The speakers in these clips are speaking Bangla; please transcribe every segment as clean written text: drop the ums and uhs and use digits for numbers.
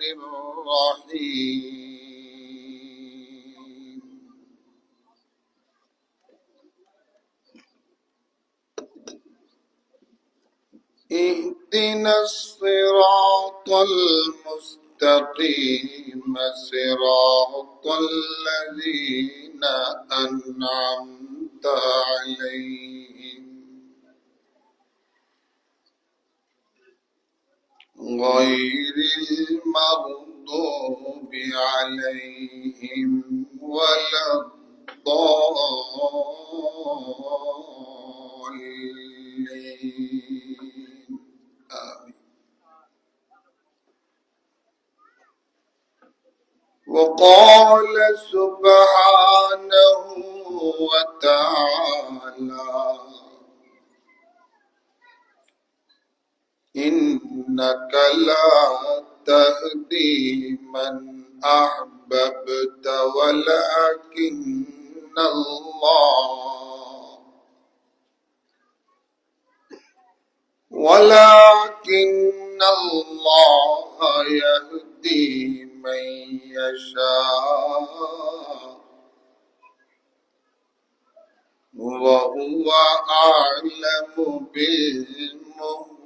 الرحيم اهدنا الصراط المستقيم صراط الذين أنعمت عليهم غير المغضوب عليهم ولا الضالين آمين. وقال سبحانه وتعالى إنك لا تهدي من أحببت ولكن الله يهدي من يشاء وهو أعلم بالمهتدين.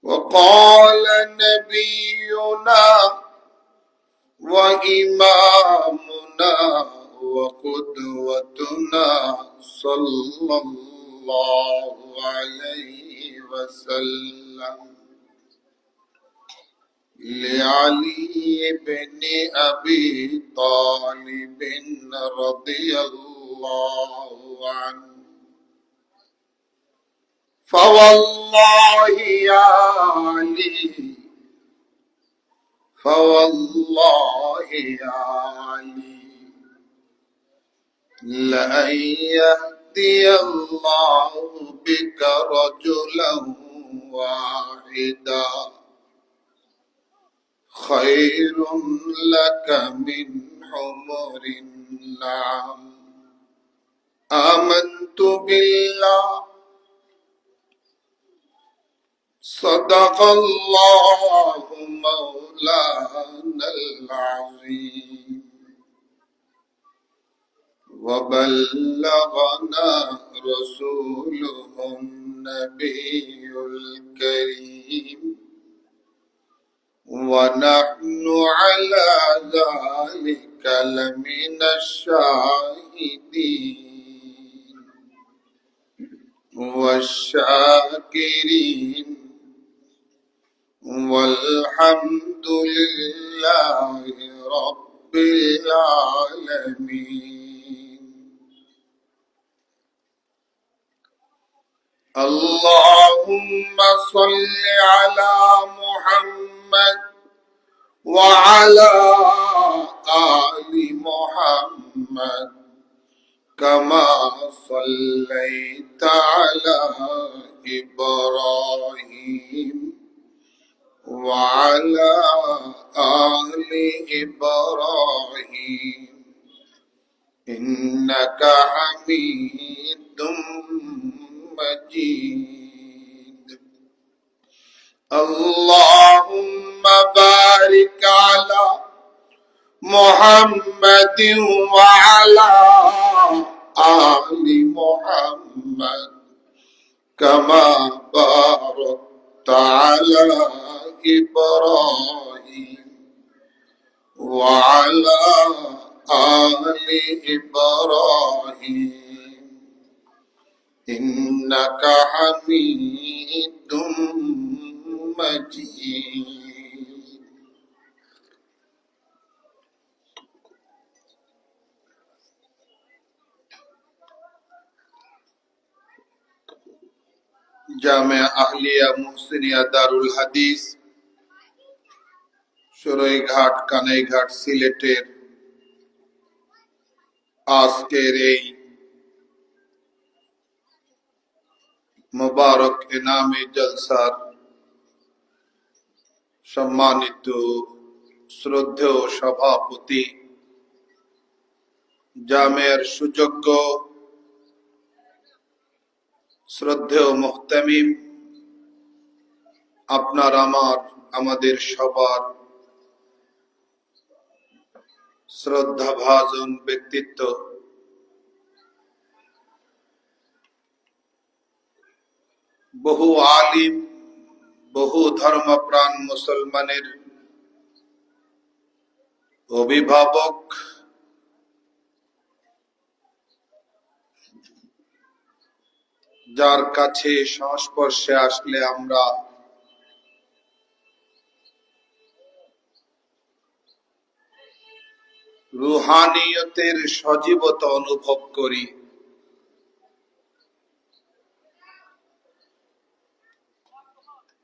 وقال نبينا وإمامنا وقدوتنا صلى الله عليه وسلم لعلي بن أبي طالب رضي الله عنه فوالله يا علي لأن يهدي الله بك رجلا واحدا خير لك من حمر النعم. آمنت بالله صدق الله مولانا العظيم وبلغنا رسوله النبي الكريم ونحن على ذلك لمن الشاهدين والشاكرين والحمد لله رب العالمين. اللهم صل على محمد وعلى آل محمد كما صليت على إبراهيم وعلى آل إبراهيم إنك حميد مجيد. اللهم بارك على محمد وعلى آل محمد كما باركت على إبراهيم وعلى آل إبراهيم إنك حميد مجيد. জামিয়া আহলিয়া মুহসিনিয়া দারুল হাদিস সরাইঘাট কানাইঘাট সিলেটের আজকের এই মুবারক ইনামে জলসার সম্মানিত শ্রদ্ধেয় সভাপতি, জামের সুযোগ্য শ্রদ্ধেয় মুহতামিম, আপনার আমাদের সবার শ্রদ্ধাভাজন ব্যক্তিত্ব বহু আলিম, বহু ধর্মপ্রাণ মুসলমানের অভিভাবক, যার কাছে সংস্পর্শে আসলে আমরা রুহানিয়তের সজীবতা অনুভব করি,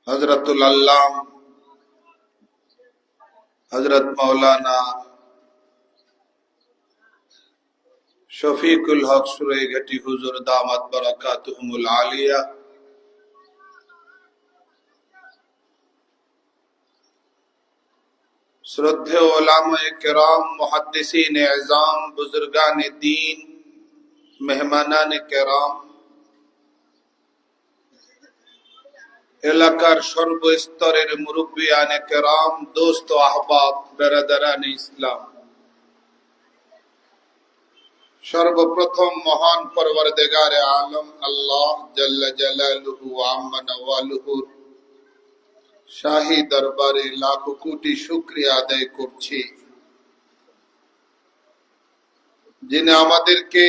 হযরতুল আল্লাম হযরত মাওলানা শফিকুল হক সুরাইঘাটি হুজুর দামাত বারাকাতুহুমুল আলিয়া, শ্রদ্ধেয় উলামায়ে কেরাম, মুহাদ্দিসিনে আযম, বুজুর্গানে দ্বীন, মেহমানানে কেরাম, এলাকার সর্বস্তরের মুরব্বিয়ানে কেরাম, দোস্ত আহবাব, বেরাদারানে ইসলাম, সর্বপ্রথম মহান পরওয়ারদিগারে আলম আল্লাহ জাল্লা জালালুহু ওয়া আম্মা নওয়ালুহুর শাহী দরবারে লাখো কোটি শুকরিয়া আদায় করছি, যিনি আমাদেরকে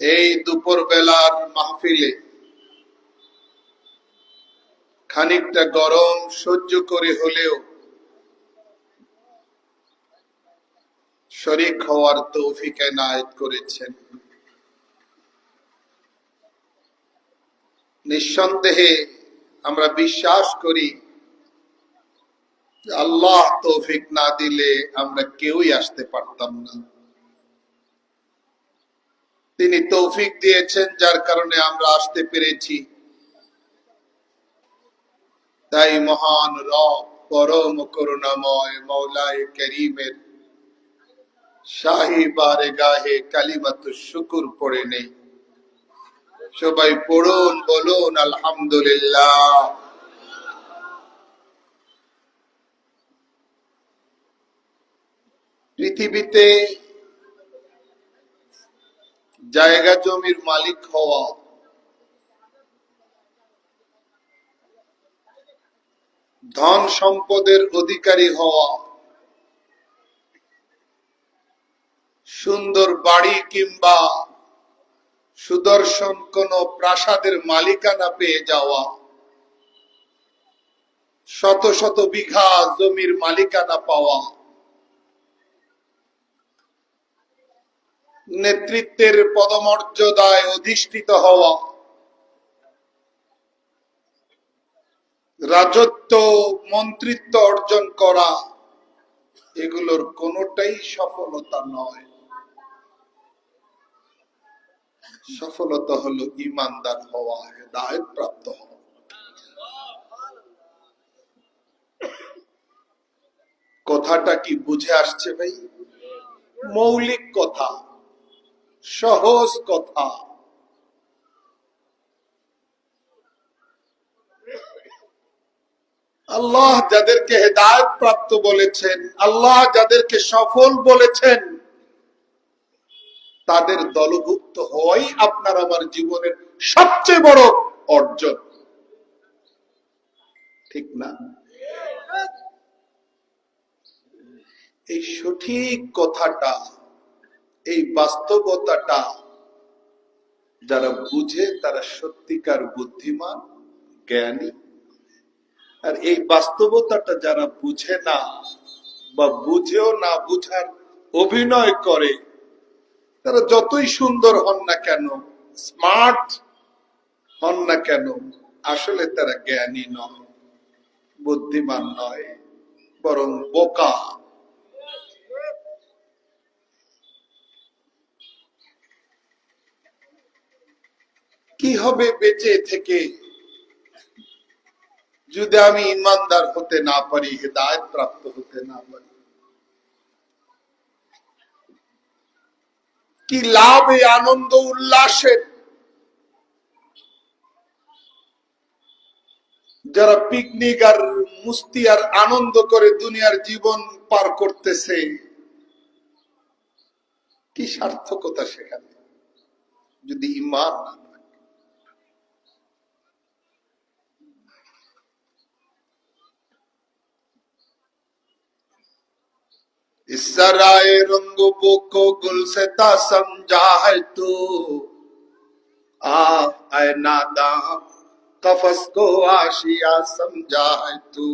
এই দুপুর বেলার মাহফিলে খানিকটা গরম সহ্য করে হলেও শরীক হওয়ার তৌফিক এনায়েত করেছেন। নিঃসন্দেহে আমরা বিশ্বাস করি আল্লাহ তৌফিক না দিলে আমরা কেউই আসতে পারতাম না। তিনি তৌফিক দিয়েছেন, যার কারণে আমরা আসতে পেরেছি। তাই মহান রব পরম করুণাময় মাওলায়ে করিমের শাহী বারগাহে কালিমাতুশ শুকর পড়ে নেই। সবাই পড়ুন, বলুন আলহামদুলিল্লাহ। পৃথিবীতে জায়গা জমির মালিক হওয়া, ধন সম্পদের অধিকারী হওয়া, সুন্দর বাড়ি কিংবা সুদর্শন কোন প্রাসাদের মালিকানা পেয়ে যাওয়া, শত শত বিঘা জমির মালিকানা পাওয়া, নেতৃত্বের পদমর্যাদায় অধিষ্ঠিত হওয়া, রাজত্ব মন্ত্রিত্ব অর্জন করা, এগুলোর কোনোটাই সফলতা নয়। সফলতা হলো ঈমানদার হওয়া, হেদায়েত প্রাপ্ত হওয়া। কথাটা কি বুঝে আসছে ভাই? মৌলিক কথা, সহজ কথা। আল্লাহ যাদেরকে হেদায়েত প্রাপ্ত বলেছেন, আল্লাহ যাদেরকে সফল বলেছেন, তাদের দলভুক্ত হওয়াই আপনার আমার জীবনের সবচেয়ে বড় অর্জন, ঠিক না? এই সঠিক কথাটা, এই বাস্তবতাটা যারা বুঝে তারা সত্যিকার বুদ্ধিমান, জ্ঞানী। আর এই বাস্তবতাটা যারা বুঝে না বা বুঝেও না বুঝার অভিনয় করে, তারা যতই সুন্দর হন না কেন, স্মার্ট হন না কেন, আসলে তারা জ্ঞানী নয়, বুদ্ধিমান নয়, বরং বোকা। কি হবে বেঁচে থেকে যদি আমি ইমানদার হতে না পারি, হেদায়েত প্রাপ্ত হতে না পারি? কি লাভ এই আনন্দ উল্লাসের? যারা পিকনিক আর মুস্তি আর আনন্দ করে দুনিয়ার জীবন পার করতেছে, কি সার্থকতা সেখানে যদি ঈমান না থাকে? इस सराय रंगों को गुलसिता समझा है तू, आए नादा कफस को आशिया समझा है तू।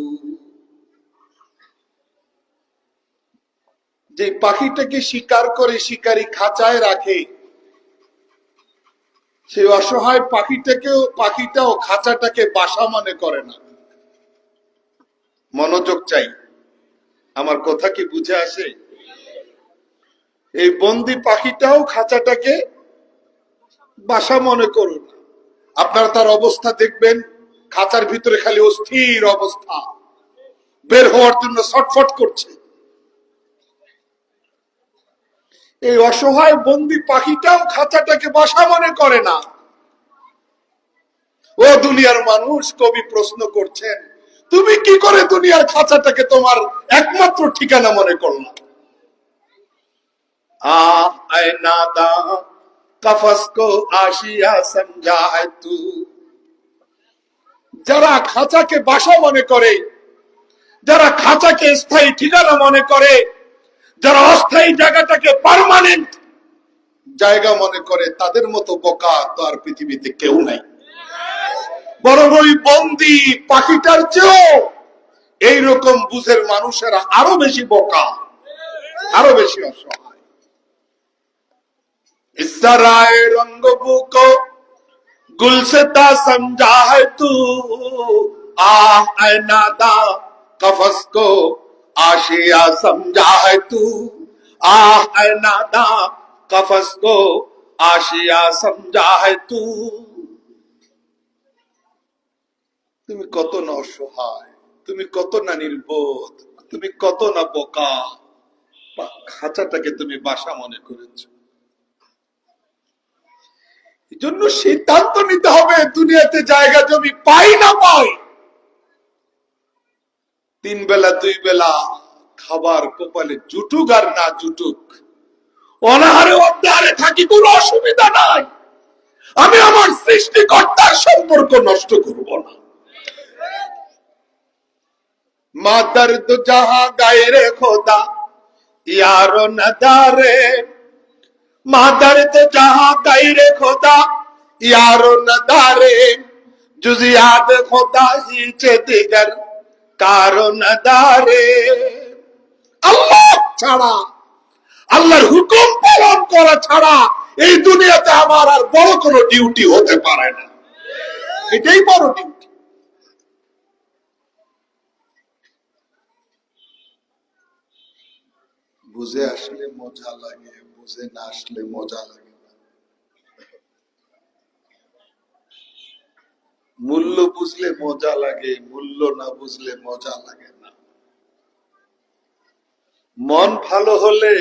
যে পাখিটাকে শিকার করে শিকারী খাঁচায় রাখে, সেই অসহায় পাখিটাও খাঁচাটাকে বাসা মনে করে না। মনোযোগ চাই, আমার কথা কি বুঝে আসে? এই বন্দি পাখিটাও খাঁচাটাকে বাসা মনে করুন। আপনারা তার অবস্থা দেখবেন, খাঁচার ভিতরে খালি অস্থির অবস্থা, বের হওয়ার জন্য ছটফট করছে। এই অসহায় বন্দি পাখিটাও খাঁচাটাকে বাসা মনে করে না। ও দুনিয়ার মানুষ, কবি প্রশ্ন করছেন, তুমি কি করে দুনিয়ার খাঁচাটাকে তোমার একমাত্র ঠিকানা মনে করলা? আয় নাদা কফস কো আশিয়া সমঝা है तू। যারা খাঁচাকে বাসা মনে করে, যারা খাঁচাকে স্থায়ী ঠিকানা মনে করে, যারা অস্থায়ী জায়গাটাকে পার্মানেন্ট জায়গা মনে করে, তাদের মতো বোকা তো আর পৃথিবীতে কেউ নাই। বরং ওই বন্দি পাখিটার চেয়েও এইরকম বুঝের মানুষেরা আরো বেশি বোকা, আরো বেশি অসহায়। इस सराय रंगों को गुलसिता समझा है तू, आए नादा कफस को आशिया समझा है तू, आए नादा कफस को आशिया समझा है तू। তুমি কত না অসহায়, তুমি কত না নির্বোধ, তুমি কত না বোকা, খাঁচাটাকে তুমি বাসা মনে করেছ। এই জন্য সিদ্ধান্ত নিতে হবে, দুনিয়াতে জায়গা জমি পাই না পাই, 3 বেলা 2 বেলা খাবার কপালে জুটুক আর না জুটুক, অনাহারে অনাহারে থাকি, কোনো অসুবিধা নাই। আমি আমার সৃষ্টিকর্তার সম্পর্ক নষ্ট করব না। মা দর্দ জাহা গায়রে খোদা ইয়ারো নদারে, মা দর্দ জাহা গায়রে খোদা ইয়ারো নদারে, জুজিয়াত খোদা হিচে দিগর কারো নদারে। আল্লাহ ছাড়া, আল্লাহর হুকুম পালন করা ছাড়া এই দুনিয়াতে আমার আর বড় কোনো ডিউটি হতে পারে না। এটাই বড় ডিউটি। বুঝে আসলে মজা লাগে, বুঝে না আসলে মজা লাগে না। মূল্য বুঝলে মজা লাগে, মূল্য না বুঝলে মজা লাগে না। মন ভালো হলে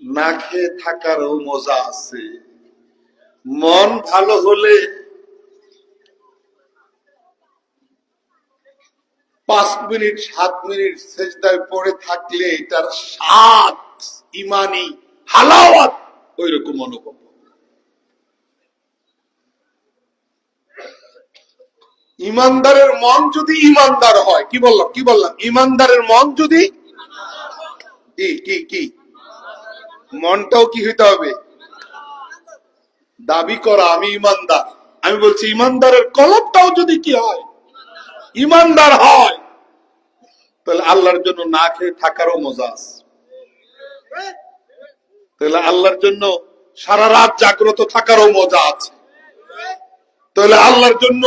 না খেয়ে থাকারও মজা আছে। মন ভালো হলে 5 মিনিট 7 মিনিট সেজদায় পড়ে থাকলে এটার স্বাদ, ইমানি হালাওয়াত ওইরকম অনুভব। ইমানদারের মন যদি ইমানদার হয়, কি বললাম ইমানদারের মন যদি কি মনটাও কি হইতে হবে? দাবি করা আমি ইমানদার, আমি বলছি ইমানদারের কলবটাও যদি কি হয়, ইমানদার হয়, তাহলে আল্লাহর জন্য না খেয়ে থাকারও মজা আছে। তাহলে আল্লাহর জন্য সারা রাত জাগ্রত থাকারও মজা আছে। তাহলে আল্লাহর জন্য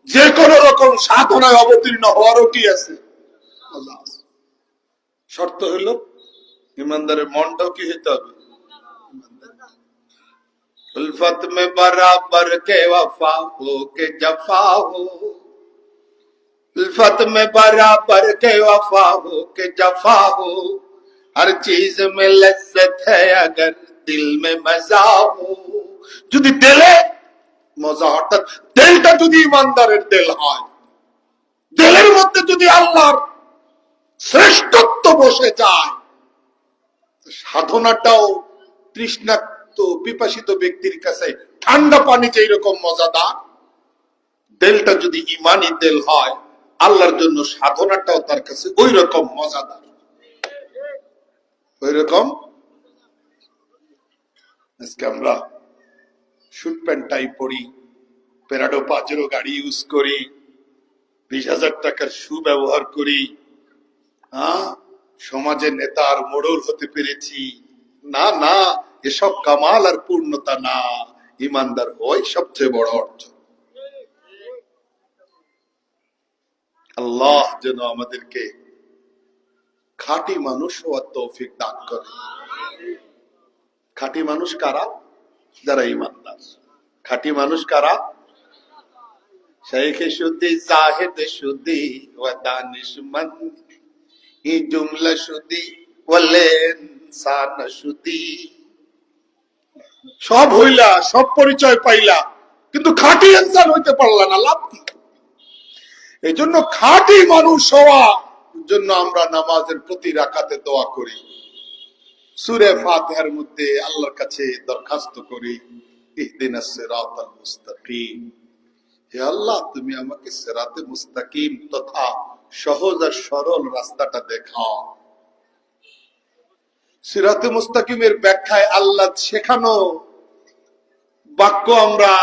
যে কোনো রকম সাধনায় অবতীর্ণ হওয়ারও কি আছে, মজা আছে। শর্ত হইল ইমানদারের মনটাও কি হইতে হবে? उल्फत में बराबर के वफा हो के जफा हो, उल्फत में बराबर के वफा हो के जफा हो, हर चीज में लज्जत है अगर दिल में मजा हो যদি দিলে মজা অর্থাৎ দিলটা যদি ইমানদারের দিল হয় দিলের মধ্যে যদি আল্লাহর শ্রেষ্ঠত্ব বসে যায় সাধনাটাও তৃষ্ণার্ত পিপাসিত ব্যক্তির কাছে ঠান্ডা পানি যেই রকম মজাদার দিলটা যদি ইমানি দিল হয় আল্লাহর জন্য সাধনাটাও তার কাছে ওই রকম মজাদার ওই রকম আজকে আমরা শুট প্যান্ট টাই পরি প্যারাডো পাজেরো গাড়ি ইউজ করি 20,000 টাকার শু ব্যবহার করি সমাজে নেতার মোড়ল হতে পেরেছি না না এসব কামাল আর পূর্ণতা না ইমানদার হওয়াই সবচেয়ে বড় অর্জন আল্লাহ যেন আমাদেরকে খাঁটি মানুষ হওয়ার তৌফিক দান করে খাঁটি মানুষ কারা যারা ইমানদার খাঁটি মানুষ কারা শাইখে শুদ্ধি জাহিদ শুদ্ধি ওয়া দানিশমন্দ এই জুমলা শুদ্ধি ওয়ালে ইনসান শুদ্ধি সব হইলা সব পরিচয় পাইলা কিন্তু খাঁটি ইনসান হইতে পারলা না লাভ কি এই জন্য খাঁটি মানুষ হওয়া জন্য আমরা নামাজের প্রতি রাকাতে দোয়া করি সূরা ফাতিহার মধ্যে আল্লাহর কাছে দরখাস্ত করি ইহদিনাস সিরাতাল মুস্তাকিম হে আল্লাহ তুমি আমাকে সিরাতে মুস্তাকিম তথা সহজ আর সরল রাস্তাটা দেখাও সিরাতে মুস্তাকিমের ব্যাখ্যায় আল্লাহ শেখানো বাক্য আমরা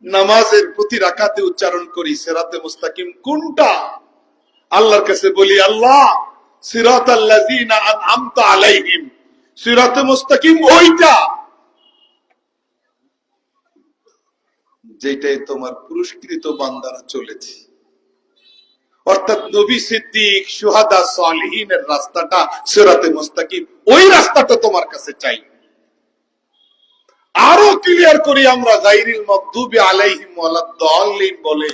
নামাজের প্রতি রাকাতে উচ্চারণ করি সিরাতে মুস্তাকিম কোনটা আল্লাহর কাছে বলি আল্লাহ সিরাতাল লাযিনা আনআমতা আলাইহিম সিরাতে মুস্তাকিম ওইটা যেটাই তোমার পুরস্কৃত বান্দারা চলেছে অর্থাৎ নবী সিদ্দিক শুহাদা সালিহিনের রাস্তাটা সিরাতে মুস্তাকিম ওই রাস্তাটা তোমার কাছে চাই আরো ক্লিয়ার করি আমরা গায়রিল মাগদুবি আলাইহিম ওয়ালাদ-দাল্লিন বলে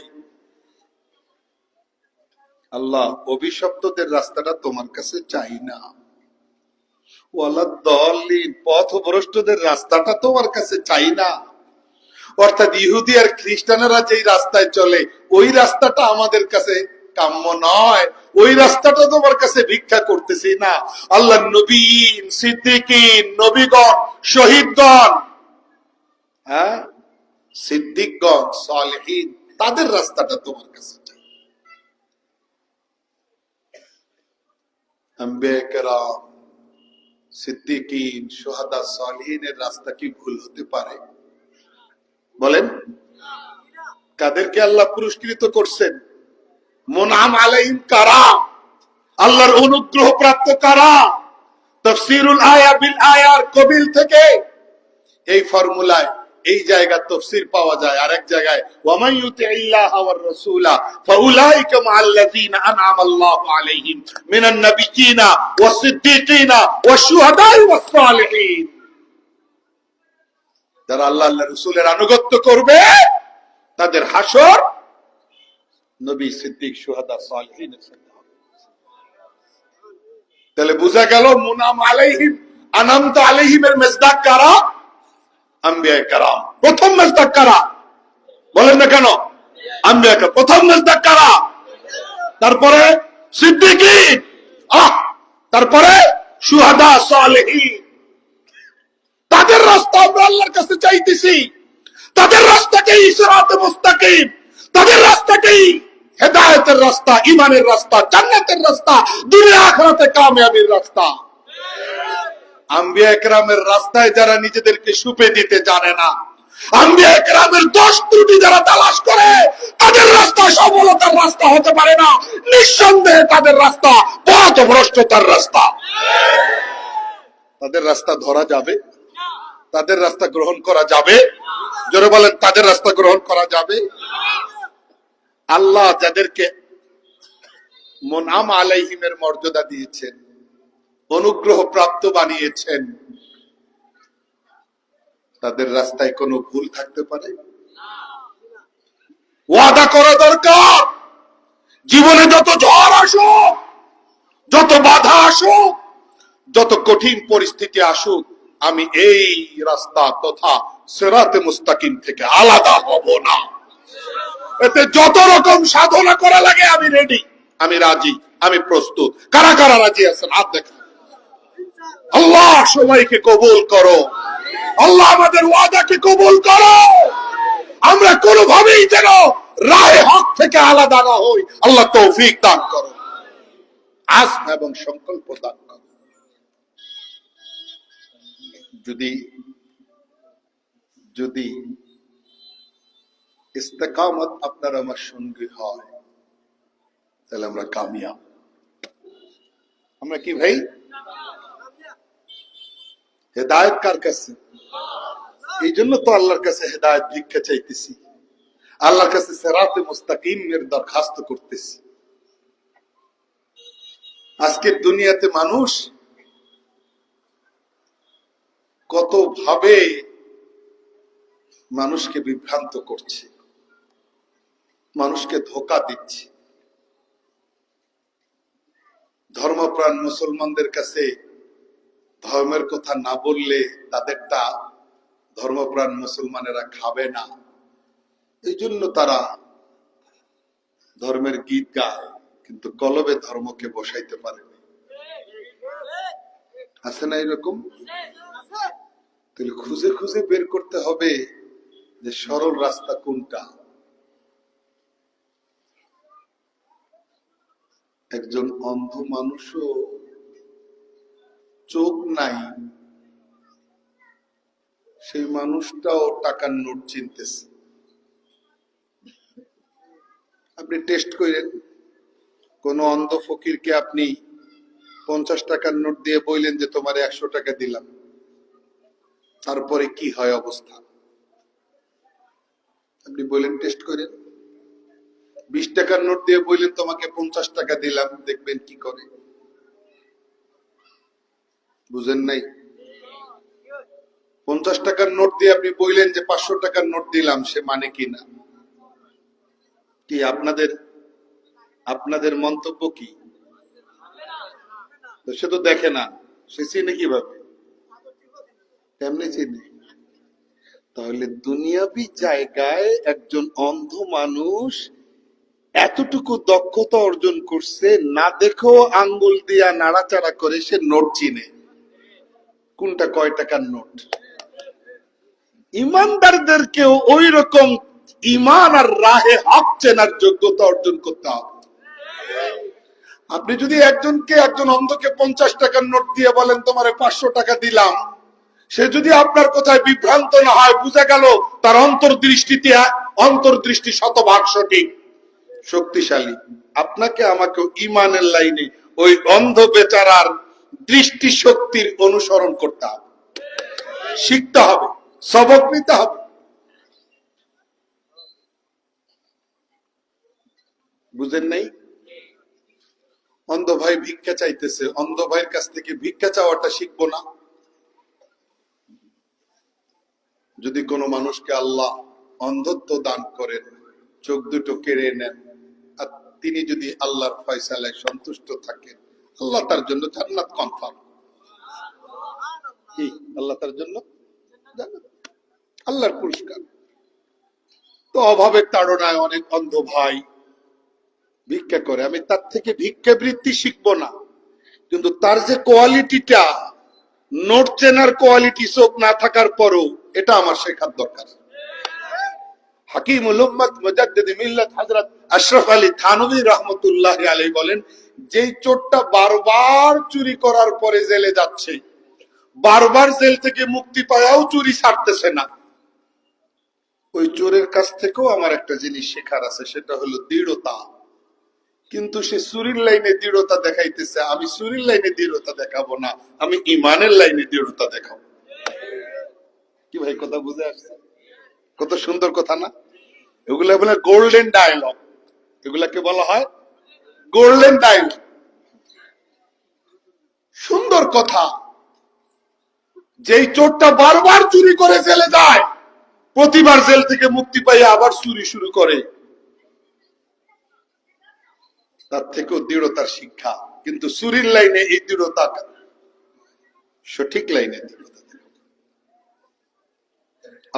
আল্লাহ অভিশপ্তদের রাস্তাটা তোমার কাছে চাই না ওয়ালাদ-দাল্লিন পথভ্রষ্টদের রাস্তাটা তোমার কাছে চাই না অর্থাৎ ইহুদি আর খ্রিস্টানেরা যেই রাস্তায় চলে ওই রাস্তাটা আমাদের কাছে কাম্য নয় ওই রাস্তাটা তোমার কাছে ভিক্ষা করতেছি না আল্লাহ নবীন সিদ্দিকিন নবীগণ শহীদগণ সিদ্দিকগণ সালেহিন তাদের রাস্তাটা তোমার কাছে চাই আম্বিয়া কেরাম সিদ্দিকিন শুহাদা সালেহিনের রাস্তা কি ভুল হতে পারে বলেন কাদেরকে আল্লাহ পুরস্কৃত করছেন মুনআম আলাইহিম কারা আল্লাহর অনুগ্রহ প্রাপ্ত কারা তাফসীরুল আয়া বিল আয়ার কবিল থেকে এই ফর্মুলায় এই জায়গা তাফসীর পাওয়া যায় আরেক জায়গায় ওয়া মান ইউতিল্লাহ ওয়ার রাসূলা ফাউলাইকা মাআল্লাযীনা আন'আমাল্লাহু আলাইহিম মিনান নাবিয়্যিনা ওয়াস সিদ্দীকিনা ওয়াশ শুহাদা'i ওয়াস সালিহিন যারা আল্লাহ আল্লাহর রাসূলের আনুগত্য করবে তাদের হাসর নবী সিদ্দিক শুহাদা সালিহিনের সাথে হবে তাহলে বোঝা গেল মুনআম আলাইহিম আনামতা আলাইহিমের মেজদাক কারা আম্বিয়া কেরাম প্রথম মেজদাক কারা বলেন না কেন আম্বিয়া কেরাম প্রথম মেজদাক কারা তারপরে সিদ্দিকিন তারপরে শুহাদা সালিহিন তাদের রাস্তা আমরা আল্লাহর কাছে চাইতেছি তাদের রাস্তাকেই সিরাতে মুস্তাকিম তাদের রাস্তাকেই হেদায়েতের রাস্তা ঈমানের রাস্তা জান্নাতের রাস্তা দুনিয়া আখিরাতে কামিয়াবির রাস্তা আম্বিয়া কেরামের রাস্তায় যারা নিজেদেরকে সুপে দিতে জানে না আম্বিয়া কেরামের দোষ ত্রুটি যারা তালাশ করে তাদের রাস্তা সফলতার রাস্তা হতে পারে না নিঃসন্দেহে তাদের রাস্তা পথভ্রষ্টতার রাস্তা তাদের রাস্তা ধরা যাবে তাদের রাস্তা গ্রহণ করা যাবে জোরে বলেন তাদের রাস্তা গ্রহণ করা যাবে আল্লাহ যাদেরকে মুনআম আলাইহিমের মর্যাদা দিয়েছেন অনুগ্রহ প্রাপ্ত বানিয়েছেন তাদের রাস্তায় কোনো ভুল থাকতে পারে ওয়াদা করা দরকার জীবনে যত ঝড় আসুক যত বাধা আসুক যত কঠিন পরিস্থিতি আসুক, আমি এই রাস্তা তথা সিরাতে মুস্তাকিম থেকে আলাদা হব না। এতে যত রকম সাধনা করা লাগে আমি রেডি, আমি রাজি, আমি প্রস্তুত। কারা কারা রাজি আছেন হাত দেখেন। আল্লাহ সবাইকে কবুল করো, আল্লাহ আমাদের ওয়াদাকে কবুল করো। আমরা কোনোভাবেই যেন রাহে হক থেকে আলাদা না হই, আল্লাহ তৌফিক দান করো, আজম এবং সংকল্প দান করো। যদি যদি ইস্তেকামত আপনার আমার সঙ্গী হয়, তাহলে আমরা কামিয়াব। আমরা কি ভাই? হেদায়েত কার কাছে? এই জন্য তো আল্লাহর কাছে হেদায়েত ভিক্ষা চাইতেছি, আল্লাহর কাছে সিরাতে মুস্তাকিমের দরখাস্ত করতেছি। আজকের দুনিয়াতে মানুষ কত ভাবে মানুষকে বিভ্রান্ত করছে, মানুষকে ধোঁকা দিচ্ছে। ধর্মপ্রাণ মুসলমানদের কাছে ধর্মের কথা না বললে তাদেরটা ধর্মপ্রাণ মুসলমানেরা খাবে না, এই জন্য তারা ধর্মের গীত গায়, কিন্তু কলবে ধর্মকে বসাইতে পারে না। আছে না এরকম? তাহলে খুঁজে খুঁজে বের করতে হবে যে সরল রাস্তা কোনটা। একজন অন্ধ মানুষও চোখ নাই, সেই মানুষটাও টাকার নোট চিনতেছে। আপনি টেস্ট করেন, কোন অন্ধ ফকিরকে আপনি 50 টাকার নোট দিয়ে বললেন যে তোমার 100 টাকা দিলাম, তারপরে কি হয় অবস্থা? আপনি বললেন টেস্ট করেন। 20 টাকার নোট দিয়ে বললেন তোমাকে 50 টাকা দিলাম, দেখবেন কি করে। বুঝেন নাই? 50 টাকার নোট দিয়ে আপনি বললেন যে 500 টাকার নোট দিলাম, সে মানে কি না কি? আপনাদের মন্তব্য কি? সে তো দেখে না, সে চিনে কিভাবে? তেমনি চিনে। তাহলে দুনিয়াবি জায়গায় একজন অন্ধ মানুষ এতটুকু দক্ষতা অর্জন করছে, না দেখেও আঙ্গুল দিয়া নাড়াচাড়া করে সে নোট চিনে কোনটা কয় টাকার নোট। ইমানদারদেরকেও ওই রকম ইমান আর রাহে হক চেনার যোগ্যতা অর্জন করতে হবে। আপনি যদি একজন অন্ধকে 50 টাকার নোট দিয়ে বলেন তোমারে 500 টাকা দিলাম, সে যদি আপনার কথায় বিভ্রান্ত না হয়, বুঝা গেল তার অন্তর্দৃষ্টি শতভাগ সঠিক, শক্তিশালী। আপনাকে আমাকে ইমানের লাইনে ওই অন্ধ বেচারার দৃষ্টি শক্তির অনুসরণ করতে হবে, শিখতে হবে, সবক নিতে হবে। বুঝেন নাই? অন্ধ ভাই ভিক্ষা চাইতেছে, অন্ধ ভাইয়ের কাছ থেকে ভিক্ষা চাওয়াটা শিখবো না? যদি কোনো মানুষকে আল্লাহ অন্ধত্ব দান করেন, চোখ দুটো কেড়ে নেন, আর তিনি যদি আল্লাহর ফয়সালায় সন্তুষ্ট থাকেন, আল্লাহ তার জন্য জান্নাত কনফার্ম। কি আল্লাহ তার জন্য জান্নাত, আল্লাহর পুরস্কার। তো অভাবের তাড়নায় অনেক অন্ধ ভাই ভিক্ষা করে, আমি তার থেকে ভিক্ষাবৃত্তি শিখবো না, কিন্তু তার যে কোয়ালিটিটা, নোট চেনার কোয়ালিটি চোখ না থাকার পরও, এটা আমার শেখার দরকার। হাকিমুল উম্মত মুজাদ্দিদ মিল্লাত হযরত আশরাফ আলী থানভী রাহমাতুল্লাহি আলাইহি বলেন, যেই চোরটা বারবার চুরি করার পরে জেলে যাচ্ছে, বারবার জেল থেকে মুক্তি পায়াও চুরি ছাড়তেছে না, ওই চোরের কাছ থেকেও আমার একটা জিনিস শেখার আছে, সেটা হলো দৃঢ়তা। কিন্তু সে চুরির লাইনে দৃঢ়তা দেখাইতেছে, আমি চুরির লাইনে দৃঢ়তা দেখাবো না, আমি ইমানের লাইনে দৃঢ়তা দেখাবো। কি ভাই কথা বুঝে আসছে? কত সুন্দর কথা না? এগুলা বলে গোল্ডেন ডায়লগ, এগুলাকে বলা হয় গোল্ডেন ডায়লগ। সুন্দর কথা। যেই চোরটা বারবার চুরি করে জেলে যায়, প্রতিবার জেল থেকে মুক্তি পাইয়া আবার চুরি শুরু করে, তার থেকেও দৃঢ়তার শিক্ষা। কিন্তু চুরির লাইনে এই দৃঢ়তা সঠিক লাইনে দিব।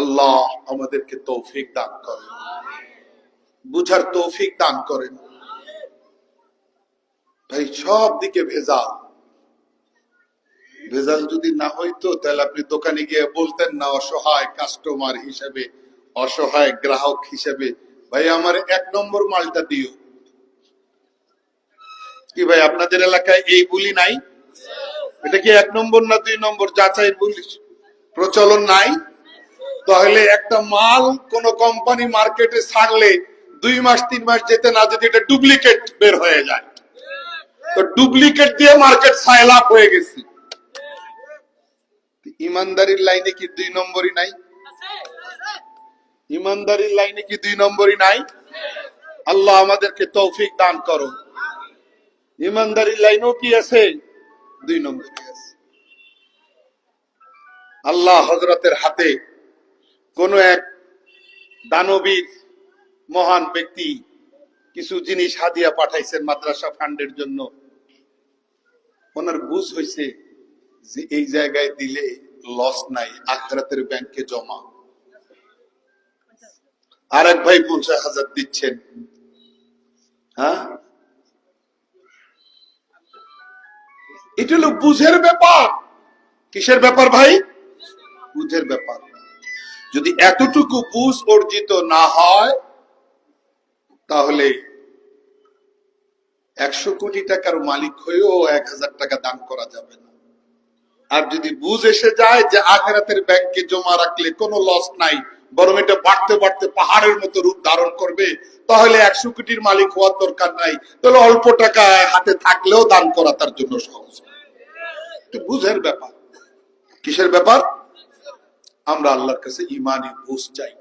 আল্লাহ আমাদেরকে তৌফিক দান করেন, বুঝার তৌফিক দান করেন। ভাই সব দিকে ভেজাল, ভেজাল যদি না হইতো তাহলে আপনি দোকানে গিয়ে বলতেন না অসহায় কাস্টমার হিসেবে, অসহায় গ্রাহক হিসেবে, ভাই আমার 1 নম্বর মালটা দিও। কি ভাই আপনাদের এলাকায় এই বুলি নাই? এটা কি 1 নম্বর না 2 নম্বর যাচাই বুলি প্রচলন নাই? তাহলে একটা মাল কোন কোম্পানি মার্কেটে ছাড়লে 2 মাস 3 মাস যেতে না যেতে এটা ডুপ্লিকেট বের হয়ে যায়। তো ডুপ্লিকেট দিয়ে মার্কেট সাইল আপ হয়ে গেছে। ইমানদারির লাইনে কি 2 নম্বরই নাই? ইমানদারির লাইনে কি 2 নম্বরই নাই? আল্লাহ আমাদেরকে তৌফিক দান করো। ইমানদারির লাইনও কি আছে? 2 নম্বরই আছে। আল্লাহ হযরতের হাতে কোন এক দানবীর মহান ব্যক্তি কিছু জিনিস হাদিয়া পাঠাইছেন মাদ্রাসা ফান্ডের জন্য। ওনার বুঝ হয়েছে যে এই জায়গায় দিলে লস নাই, আখিরাতের ব্যাংকে জমা। আর এক ভাই 50,000 দিচ্ছেন। হ্যাঁ, এটা হলো বুঝের ব্যাপার। কিসের ব্যাপার ভাই? বুঝের ব্যাপার। যদি এতটুকু বুঝ অর্জিত না হয় তাহলে 100 কোটি টাকার মালিক হয়েও 1000 টাকা দান করা যাবে না। আর যদি বুঝ এসে যায় যে আখিরাতের ব্যাংকে জমা রাখলে কোনো লস নাই, বরং এটা বাড়তে বাড়তে পাহাড়ের মতো রূপ ধারণ করবে, তাহলে 100 কোটির মালিক হওয়ার দরকার নাই। তাহলে অল্প টাকা হাতে থাকলেও দান করা তার জন্য সহজ। বুঝের ব্যাপার। কিসের ব্যাপার? আমরা আল্লাহর কাছে ইমানের বুঝ চাই।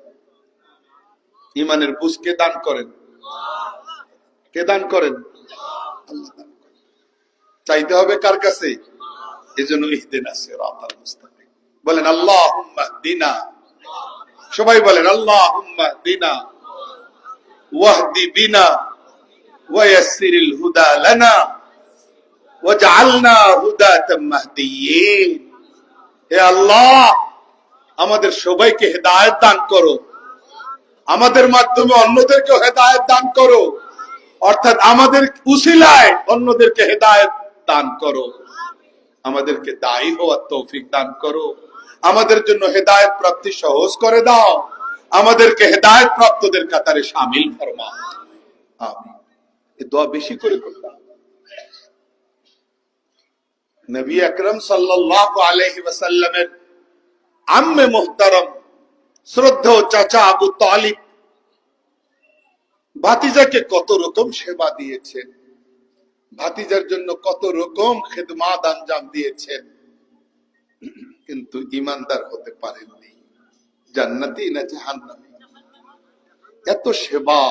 ইমানের বুঝ কে দান করেন? কে দান করেন? আল্লাহ দান করেন। চাইতে হবে কার কাছে? এজন্য ইহদিনাস সিরাতাল মুস্তাকিম বলেন, আল্লাহুম্মা ইহদিনা। সবাই বলেন আল্লাহুম্মা ইহদিনা ওয়াহদি বিনা ওয়ায়াসসিরিল হুদা লানা ওয়াজআলনা হুদাতাম মাহদিয়িন। হে আল্লাহ, আমাদের সবাইকে হেদায়েত দান করো, আমাদের মাধ্যমে অন্যদেরকে হেদায়েত দান করো, অর্থাৎ আমাদের উসিলায় অন্যদেরকে হেদায়েত দান করো। আমাদেরকে দায়ী হওয়ার তৌফিক দান করো, আমাদের জন্য হেদায়েত প্রাপ্তি সহজ করে দাও, আমাদেরকে হেদায়েত প্রাপ্তদের কাতারে শামিল ফরমাও। আমিন। এই দোয়া বেশি করে করলাম। নবী আকরাম সাল্লাল্লাহু আলাইহি ওয়াসাল্লামের আম্মে মুহতারাম শ্রদ্ধেয় চাচা আবু তালিব ভাতিজাকে কত রকম সেবা দিয়েছেন, ভাতিজার জন্য কত রকম খেদমাত আঞ্জাম দিয়েছেন, কিন্তু ইমানদার হতে পারেননি। জান্নাতি না জাহান্নামী? এত সেবা,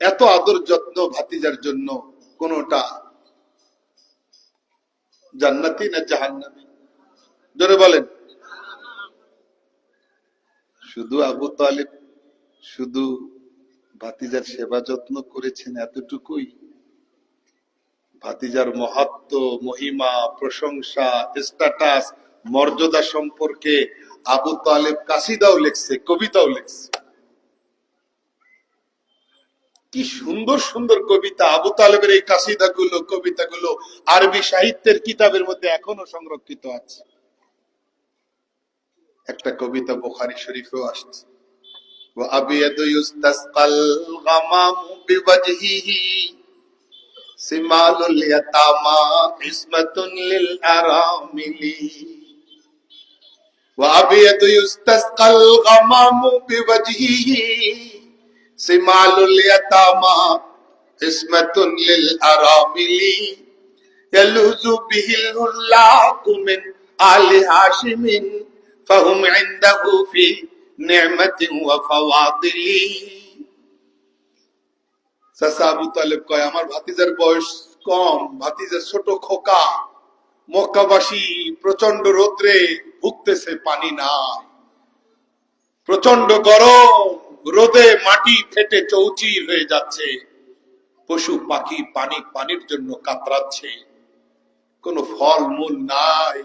এত আদর যত্ন ভাতিজার জন্য, কোনটা জান্নাতি না জাহান্নামী? জোরে বলেন। শুধু আবু তালিব শুধু ভাতিজার সেবা যত্ন করেছেন এতটুকুই? ভাতিজার মহত্ব, মহিমা, প্রশংসা, স্ট্যাটাস, মর্যাদা সম্পর্কে আবু তালেব কাসিদাও লিখছে, কবিতাও লিখছে। কি সুন্দর সুন্দর কবিতা! আবু তালেবের এই কাসিদাগুলো, কবিতাগুলো আরবি সাহিত্যের কিতাবের মধ্যে এখনো সংরক্ষিত আছে। একটা কবিতা বুখারী শরীফেও আসছে, ওয়া আবিয়াদু ইউস্তাসকাল গামামু বিওয়াজহিহি সিমালুল ইয়াতামা ইসমাতুন লিল আরামিলি। ওয়া আবিয়াদু ইউস্তাসকাল গামামু বিওয়াজহিহি সিমালুল ইয়াতামা ইসমাতুন লিল আরামিলি ইয়ালুযু বিহিল হুল্লাকু মিন আলি হাশিমিন ফাহুম ইনদাহু ফি নি'মাতিন ওয়া ফাওয়াদিলি। চাচা আবু তালেব কয়, আমার ভাতিজার বয়স কম, ভাতিজার ছোট খোকা, মক্কাবাসী প্রচন্ড রোদ্রে ভুগতেছে, পানি নাই, প্রচন্ড গরম, রোদে মাটি ফেটে চৌচির হয়ে যাচ্ছে, পশু পাখি পানির জন্য কাতরাচ্ছে, কোনো ফল মূল নাই,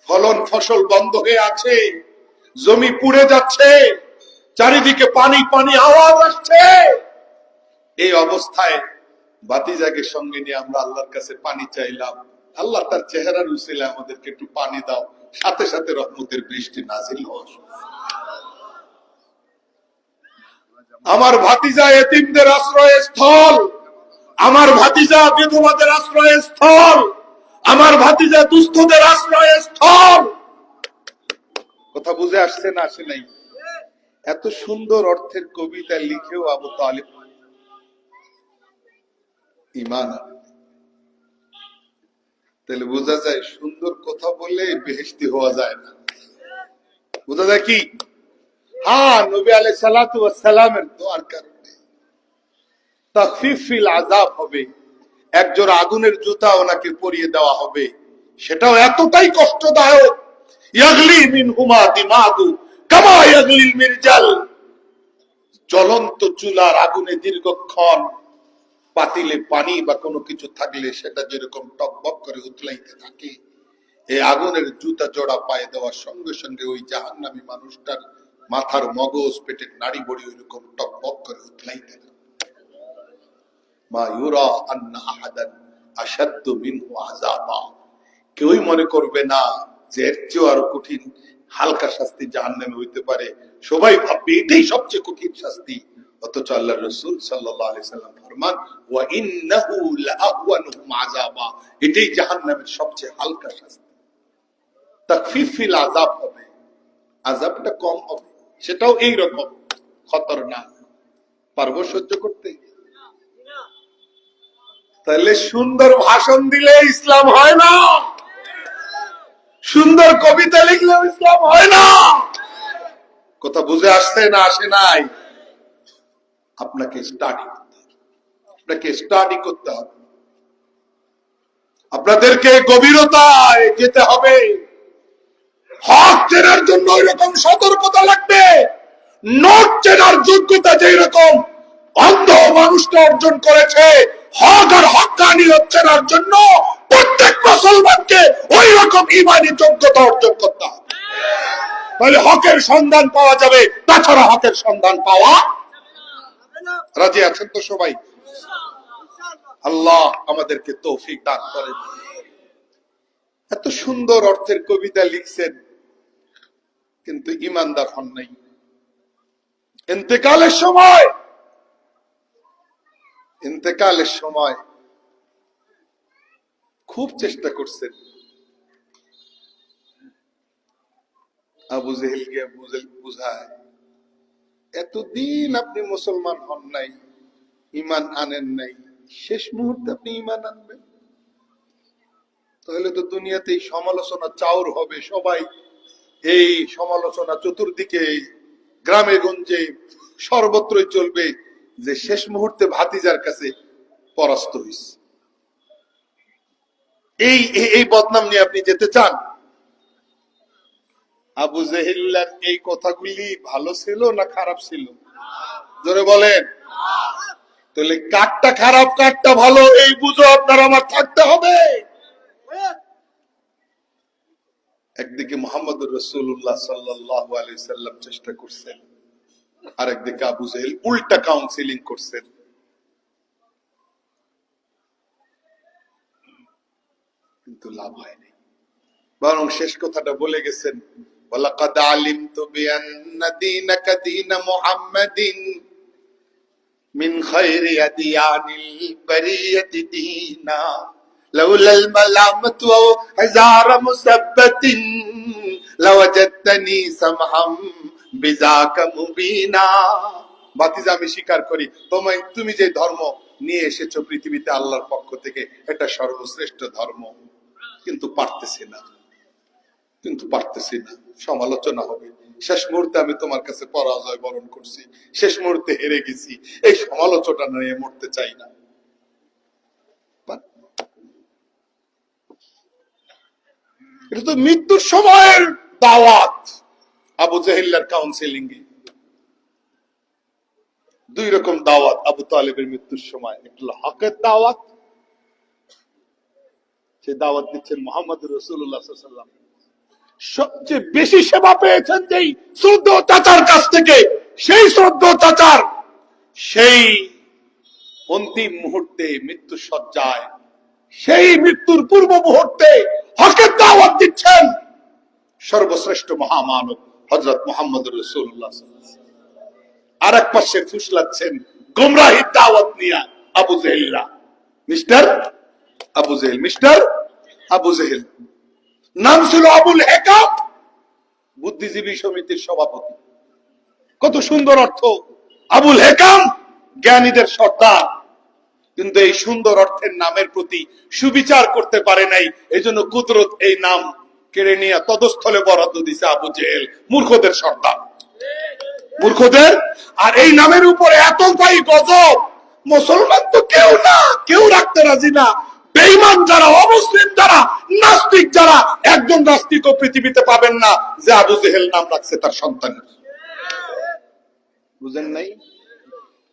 ফলন ফসল বন্ধ হয়ে আছে, জমি পুড়ে যাচ্ছে, চারিদিকে পানি পানি আওয়াজ আসছে। এই অবস্থায় ভাতিজাকে সঙ্গে নিয়ে আমরা আল্লাহর কাছে পানি চাইলাম। আল্লাহ তার চেহারার উসিলায় আমাদেরকে একটু পানি দাও, সাথে সাথে রহমতের বৃষ্টি নাজিল হয়। আমার ভাতিজা এতিমদের আশ্রয়স্থল, আমার ভাতিজা বিধবাদের আশ্রয়স্থল, আমার ভাতিজা দুস্থদের আশ্রয়স্থল। কথা বুঝে আসছে না আসে নাই? এত সুন্দর অর্থের কবিতা লিখেও আবু তালিব ঈমান আনে। তাহলে বোঝা যায় সুন্দর কথা বললে বেহেশতি হওয়া যায় না। বোঝা যায় কি? হ্যাঁ, নবী আলাইহিস সালাতু ওয়াস সালামের দোয়ার কারণে তাখফিফিল আযাব হবে, একজোড়া আগুনের জুতা ওনাকে পরিয়ে দেওয়া হবে, সেটাও এতটাই কষ্টদায়ক। ইয়াগলি মিনহুমা দিমাগু কামা ইয়াগলিল মিরজাল, জ্বলন্ত চুলার আগুনে দীর্ঘক্ষণ পাতিলে পানি বা কোনো কিছু থাকলে সেটা যেরকম টকবক করে উতলাইতে থাকে, এই আগুনের জুতা জোড়া পায়ে দেওয়ার সঙ্গে সঙ্গে ওই জাহান্নামী মানুষটার মাথার মগজ পেটের নাড়ি বড়ি ওইরকম টকবক করে উতলাইতে থাকে। মা ইউরা আন্না আহাদান আশাদ্দু মিনহু আযাবা, কেউই মনে করবে না যে এর চেয়ে আরো কঠিন হালকা শাস্তি জাহান্নামে হইতে পারে। সবাই ভাববে এটাই সবচেয়ে কঠিন শাস্তি, অথচ আল্লাহর রাসূল সাল্লাল্লাহু আলাইহি সাল্লাম ফরমান ওয়া ইন্নাহু লাআওয়ানুহুম আযাবা, এটাই জাহান্নামের সবচেয়ে হালকা শাস্তি। তাকফিফিল আযাব হবে, আযাবটা কম হবে, সেটাও এই রকম খতরনাক। পারবো সহ্য করতে? তাহলে সুন্দর ভাষণ দিলে ইসলাম হয় না, সুন্দর কবিতা লিখলেও ইসলাম হয় না। কথা বুঝে আসছে না আসে নাই? আপনাকে স্টাডি করতে হবে, আপনাকে স্টাডি করতে হবে, আপনাদেরকে গভীরতায় যেতে হবে। হক চেনার জন্য ওই রকম সতর্কতা লাগবে। নোট চেনার যোগ্যতা যেই রকম অন্ধ মানুষটা অর্জন করেছে, হক আর হক্কানিয়ত চেনার জন্য প্রত্যেক মুসলমানকে ওই রকম ঈমানী যোগ্যতা অর্জন করতে হবে। তাহলে হকের সন্ধান পাওয়া যাবে, তাছাড়া হকের সন্ধান পাওয়া। রাজি আছেন তো সবাই? আল্লাহ আমাদেরকে তৌফিক দান করেন। এত সুন্দর অর্থের কবিতা লিখছেন, কিন্তু ইমানদার হন নাই। ইন্তেকালের সময় খুব চেষ্টা করছেন আবু জেহেলকে বুঝায়, এতদিন আপনি মুসলমান হন নাই, ইমান আনেন নাই, শেষ মুহূর্তে আপনি ইমান আনবেন? তাহলে তো দুনিয়াতেই সমালোচনা চাউর হবে, সবাই এই সমালোচনা চতুর্দিকে গ্রামে গঞ্জে সর্বত্রই চলবে যে শেষ মুহূর্তে ভাতিজার কাছে পরাস্ত হইছে। এই এই বদনাম নিয়ে আপনি যেতে চান? আবু জেহেল্লার এই কথাগুলি ভালো ছিল না খারাপ ছিল? জোরে বলেন। তাহলে কারটা খারাপ কারটা ভালো এই বুঝো আপনার আমার থাকতে হবে। একদিকে মুহাম্মদুর রাসূলুল্লাহ সাল্লাল্লাহু আলাইহি সাল্লাম চেষ্টা করছেন, আর একদিকে আবু জেহেল উল্টা কাউন্সিলিং করছেন। কিন্তু লাভ হয়নি, বরং শেষ কথাটা বলে গেছেন, ওয়ালাকাদ আলিমতু বিআন্না দীনাকা দীন মুহাম্মাদিন মিন খায়রি আদিয়ানিল বারিয়াতি দীনা লাউলাল মালামাতু ওয়া হাজার মুসাব্বাতিন লাওয়াজাদতানি সামহাম বিযাকা মুবিনা। ভাতিজা, আমি স্বীকার করি তুমি যে ধর্ম নিয়ে এসেছো পৃথিবীতে আল্লাহর পক্ষ থেকে, এটা সর্বশ্রেষ্ঠ ধর্ম, কিন্তু পারতেছি না, সমালোচনা হবে। শেষ মুহূর্তে আমি তোমার কাছে পরাজয় বরণ করছি, শেষ মুহূর্তে হেরে গেছি, এই সমালোচনা নিয়ে মরতে চাই না। এটা তো মৃত্যুর সময়ের দাওয়াত। আবু জেহেল্লার কাউন্সিলিং এ দুই রকম দাওয়াত আবু তালেবের মৃত্যুর সময়। একটা হকের দাওয়াত, সে দাওয়াত দিচ্ছেন মুহাম্মদুর রাসূলুল্লাহ সাল্লাল্লাহু আলাইহি ওয়াসাল্লাম, সবচেয়ে বেশি সেবা পেয়েছেন যেই শ্রদ্ধেয় চাচার কাছ থেকে, সেই শ্রদ্ধেয় চাচার সেই অন্তিম মুহূর্তে মৃত্যু সজ্জায়, সেই মৃত্যুর পূর্ব মুহূর্তে হকের দাওয়াত দিচ্ছেন সর্বশ্রেষ্ঠ মহামানব হযরত মুহাম্মদ রাসূলুল্লাহ। আর এক পাশে ফুসলাচ্ছেন গোমরাহির দাওয়াত নিয়ে আবু জেহেলরা। Mister Abu Jahl, mister Abu Jahl. নাম ছিল আবুল হেকাম, বুদ্ধিজীবী সমিতির সভাপতি। কত সুন্দর অর্থ! আবুল হেকাম, জ্ঞানীদের সর্দার। কিন্তু এই সুন্দর অর্থের নামের প্রতি সুবিচার করতে পারে নাই, এই জন্য কুদরত এই নাম কেড়ে নিয়ে তদস্থলে বরাদ্দ দিছে আবু জেহেল, মূর্খদের সর্দার, মূর্খদের। আর এই নামের উপরে এতটাই গজব, মুসলমান তো কেউ না, কেউ রাখতে রাজি না। বেঈমান যারা, অমুসলিম যারা, নাস্তিক যারা, একজন নাস্তিকও পৃথিবীতে পাবেন না যে আবু জেহেল নাম রাখছে তার সন্তানের। বুঝেন নাই?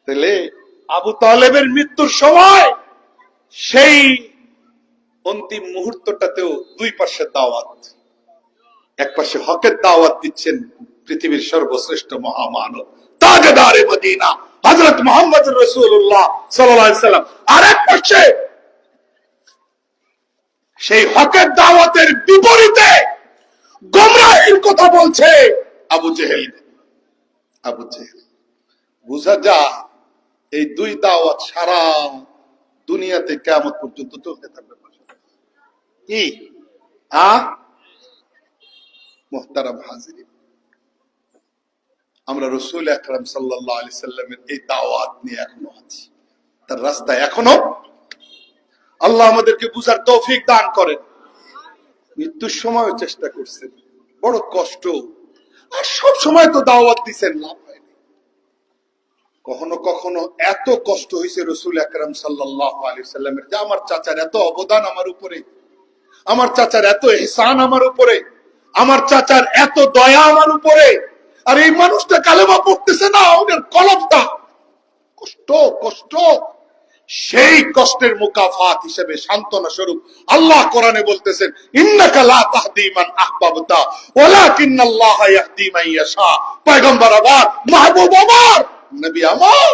তাহলে আবু তালেবের মৃত্যুর সময় সেই অন্তিম মুহূর্তটাতেও দুই পাশে দাওয়াত। এক পাশে হকের দাওয়াত দিচ্ছেন পৃথিবীর সর্বশ্রেষ্ঠ মহামানব তাজদারে মদিনা হযরত মুহাম্মদ রাসূলুল্লাহ সাল্লাল্লাহু আলাইহি সাল্লাম। আর এক পাশে সেই হকের দাওয়াতের বিপরীতে গোমরাহির কথা বলছে আবু জেহেল। আবু জেহেল, বুঝা যায় এই দুই দাওয়াত সারা দুনিয়াতে কিয়ামত পর্যন্ত চলতে থাকবে। কি মুহতারাম হাজিরিন, আমরা রাসূল আকরাম সাল্লাল্লাহু আলাইহি সাল্লামের এই দাওয়াত নিয়ে এখনো আছি, তার রাস্তায় এখনো। আল্লাহ আমাদেরকে বুঝার তৌফিক দান করেন। মৃত্যুর সময়ও চেষ্টা করছেন, বড় কষ্ট। আর সব সময় তো দাওয়াত দিচ্ছেন, লাভ হয়নি। কখনো কখনো এত কষ্ট হয়েছে রাসূল আকরাম সাল্লাল্লাহু আলাইহি সাল্লামের, যে আমার চাচার এত অবদান আমার উপরে, আমার চাচার এত ইহসান আমার উপরে, আমার চাচার এত দয়া আমার উপরে, আর এই মানুষটা কালেমা পড়তেছে না, ওদের কলবটা কষ্ট কষ্ট। সেই কষ্টের মুকাফাত হিসেবে সান্ত্বনা স্বরূপ আল্লাহ কোরআনে বলতেছেন, ইন্নাকা লা তাহদি মান আহবাবতা ওয়ালাকিন্নাল্লাহা ইয়াহদি মান ইয়াশা। পয়গম্বর আমার, মাহবুব আমার, নবী আমার,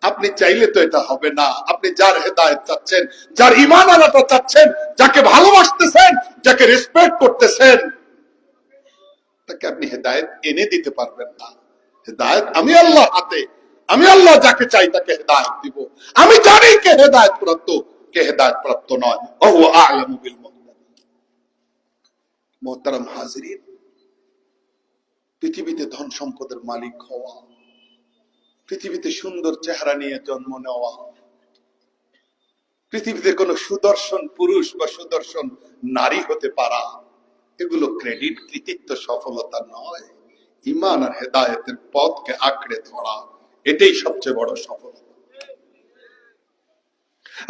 আপনি চাইলে তো এটা হবে না। আপনি যার হেদায়েত চাচ্ছেন, যার ঈমান আনাটা চাচ্ছেন, যাকে ভালোবাসতেছেন, যাকে রেসপেক্ট করতেছেন, তাকে আপনি হেদায়েত এনে দিতে পারবেন না। হেদায়েত আমি আল্লাহ হাতে, আমি আল্লাহ যাকে চাই তাকে হেদায়েত দিব। আমি জানি কে হেদায়েত প্রাপ্ত, কে হেদায়েত প্রাপ্ত নয়। ওহু আ'লামু বিল মুহতাদিন। মুহতারাম হাজিরিন, পৃথিবীতে ধন সম্পদের মালিক হওয়া, পৃথিবীতে সুন্দর চেহারা নিয়ে জন্ম নেওয়া, পৃথিবীতে কোন সুদর্শন পুরুষ বা সুদর্শন নারী হতে পারা, এগুলো ক্রেডিট, কৃতিত্ব, সফলতা নয়। ঈমান আর হেদায়েতের পথকে আঁকড়ে ধরা, এটাই সবচেয়ে বড় সফলতা।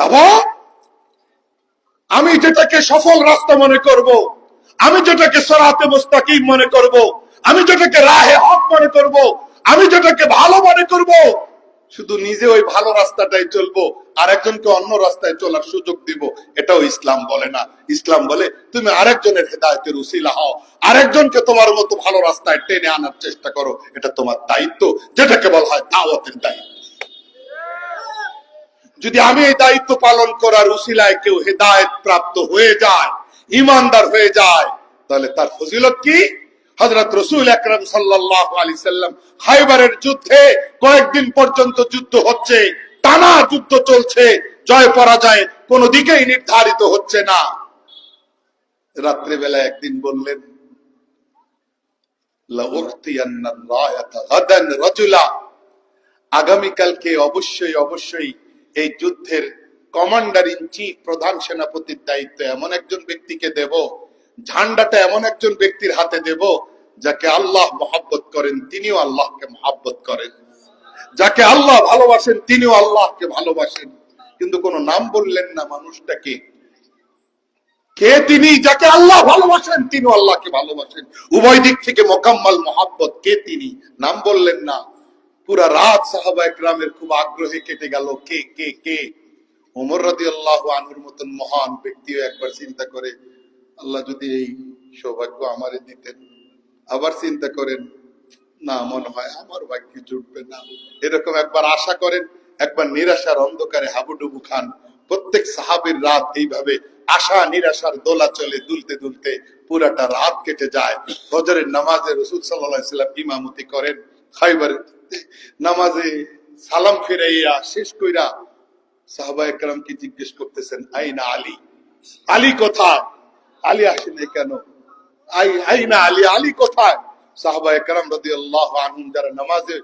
এবং আমি যেটাকে সফল রাস্তা মনে করব, আমি যেটাকে সিরাতে মুস্তাকিম মনে করব, আমি যেটাকে রাহে হক মনে করব, আমি যেটাকে ভালো মনে করব, শুধু নিজে ওই ভালো রাস্তাটাই চলবো, আর একজনকে অন্য রাস্তায় চলার সুযোগ দিব, এটাও ইসলাম বলে না। ইসলাম বলে তুমি আরেকজনের হেদায়েতের উসিলা হও, আরেকজনকে তোমার মতো ভালো রাস্তায় টেনে আনার চেষ্টা করো, এটা তোমার দায়িত্ব, যেটাকে বলা হয় দাওয়াতের দায়িত্ব। যদি আমি এই দায়িত্ব পালন করার উসিলায় কেউ হেদায়েত প্রাপ্ত হয়ে যায়, ঈমানদার হয়ে যায়, তাহলে তার ফজিলত কি? হযরত রাসূল আকরাম সাল্লাল্লাহু আলাইহি সাল্লাম খায়বারের যুদ্ধে কয়েকদিন পর্যন্ত যুদ্ধ হচ্ছে, টানা যুদ্ধ চলছে, জয় পরাজয় কোনো দিকেই নির্ধারিত হচ্ছে না। রাত্রে বেলা একদিন বললেন, লা উখতিয়ান্না রায়াতা গাদান রাজুলা, আগামীকালকে অবশ্যই অবশ্যই এই যুদ্ধের কমান্ডার ইন চিফ, প্রধান সেনাপতির দায়িত্ব এমন একজন ব্যক্তিকে দেব, ঝান্ডাটা এমন একজন ব্যক্তির হাতে দেব যাকে আল্লাহ মহব্বত করেন, তিনিও আল্লাহকে মহব্বত করেন, যাকে আল্লাহ ভালোবাসেন, তিনিও আল্লাহকে ভালোবাসেন। কিন্তু কোন নাম বললেন না মানুষটাকে, কে তিনি? যাকে আল্লাহ ভালোবাসেন, তিনিও আল্লাহকে ভালোবাসেন, উভয় দিক থেকে মোকাম্মল মহব্বত, কে তিনি? নাম বললেন না। পুরা রাত সাহাবায়ে কেরামের খুব আগ্রহে কেটে গেল, কে কে কে। ওমর রাদিয়াল্লাহু আনহুর মতন মহান ব্যক্তিও একবার চিন্তা করে, আল্লাহ যদি এই সৌভাগ্য আমারে দিতেন। আবার চিন্তা করেন, না মনে হয় আমার ভাগ্যে জুটবে না, এরকম একবার আশা করেন, একবার নিরাশার অন্ধকারে হাবুডুবু খান। প্রত্যেক সাহাবীর রাত এইভাবে আশা নিরাশার দোলা চলে, দুলতে দুলতে পুরাটা রাত কেটে যায়। ফজরের নামাজে রাসূল সাল্লাল্লাহু আলাইহি ওয়াসাল্লাম ইমামতি করেন। খাইবারের নামাজে সালাম ফিরাইয়া শেষ কইরা সাহাবায়ে কেরামকে জিজ্ঞেস করতেছেন, আইনা আলী, আলী কোথায়? আলী আসেনি কেন? আইনা আলী, আলী কোথায়? সাহাবায়ে কেরাম রাদিয়াল্লাহু আনহুম যারা নামাজে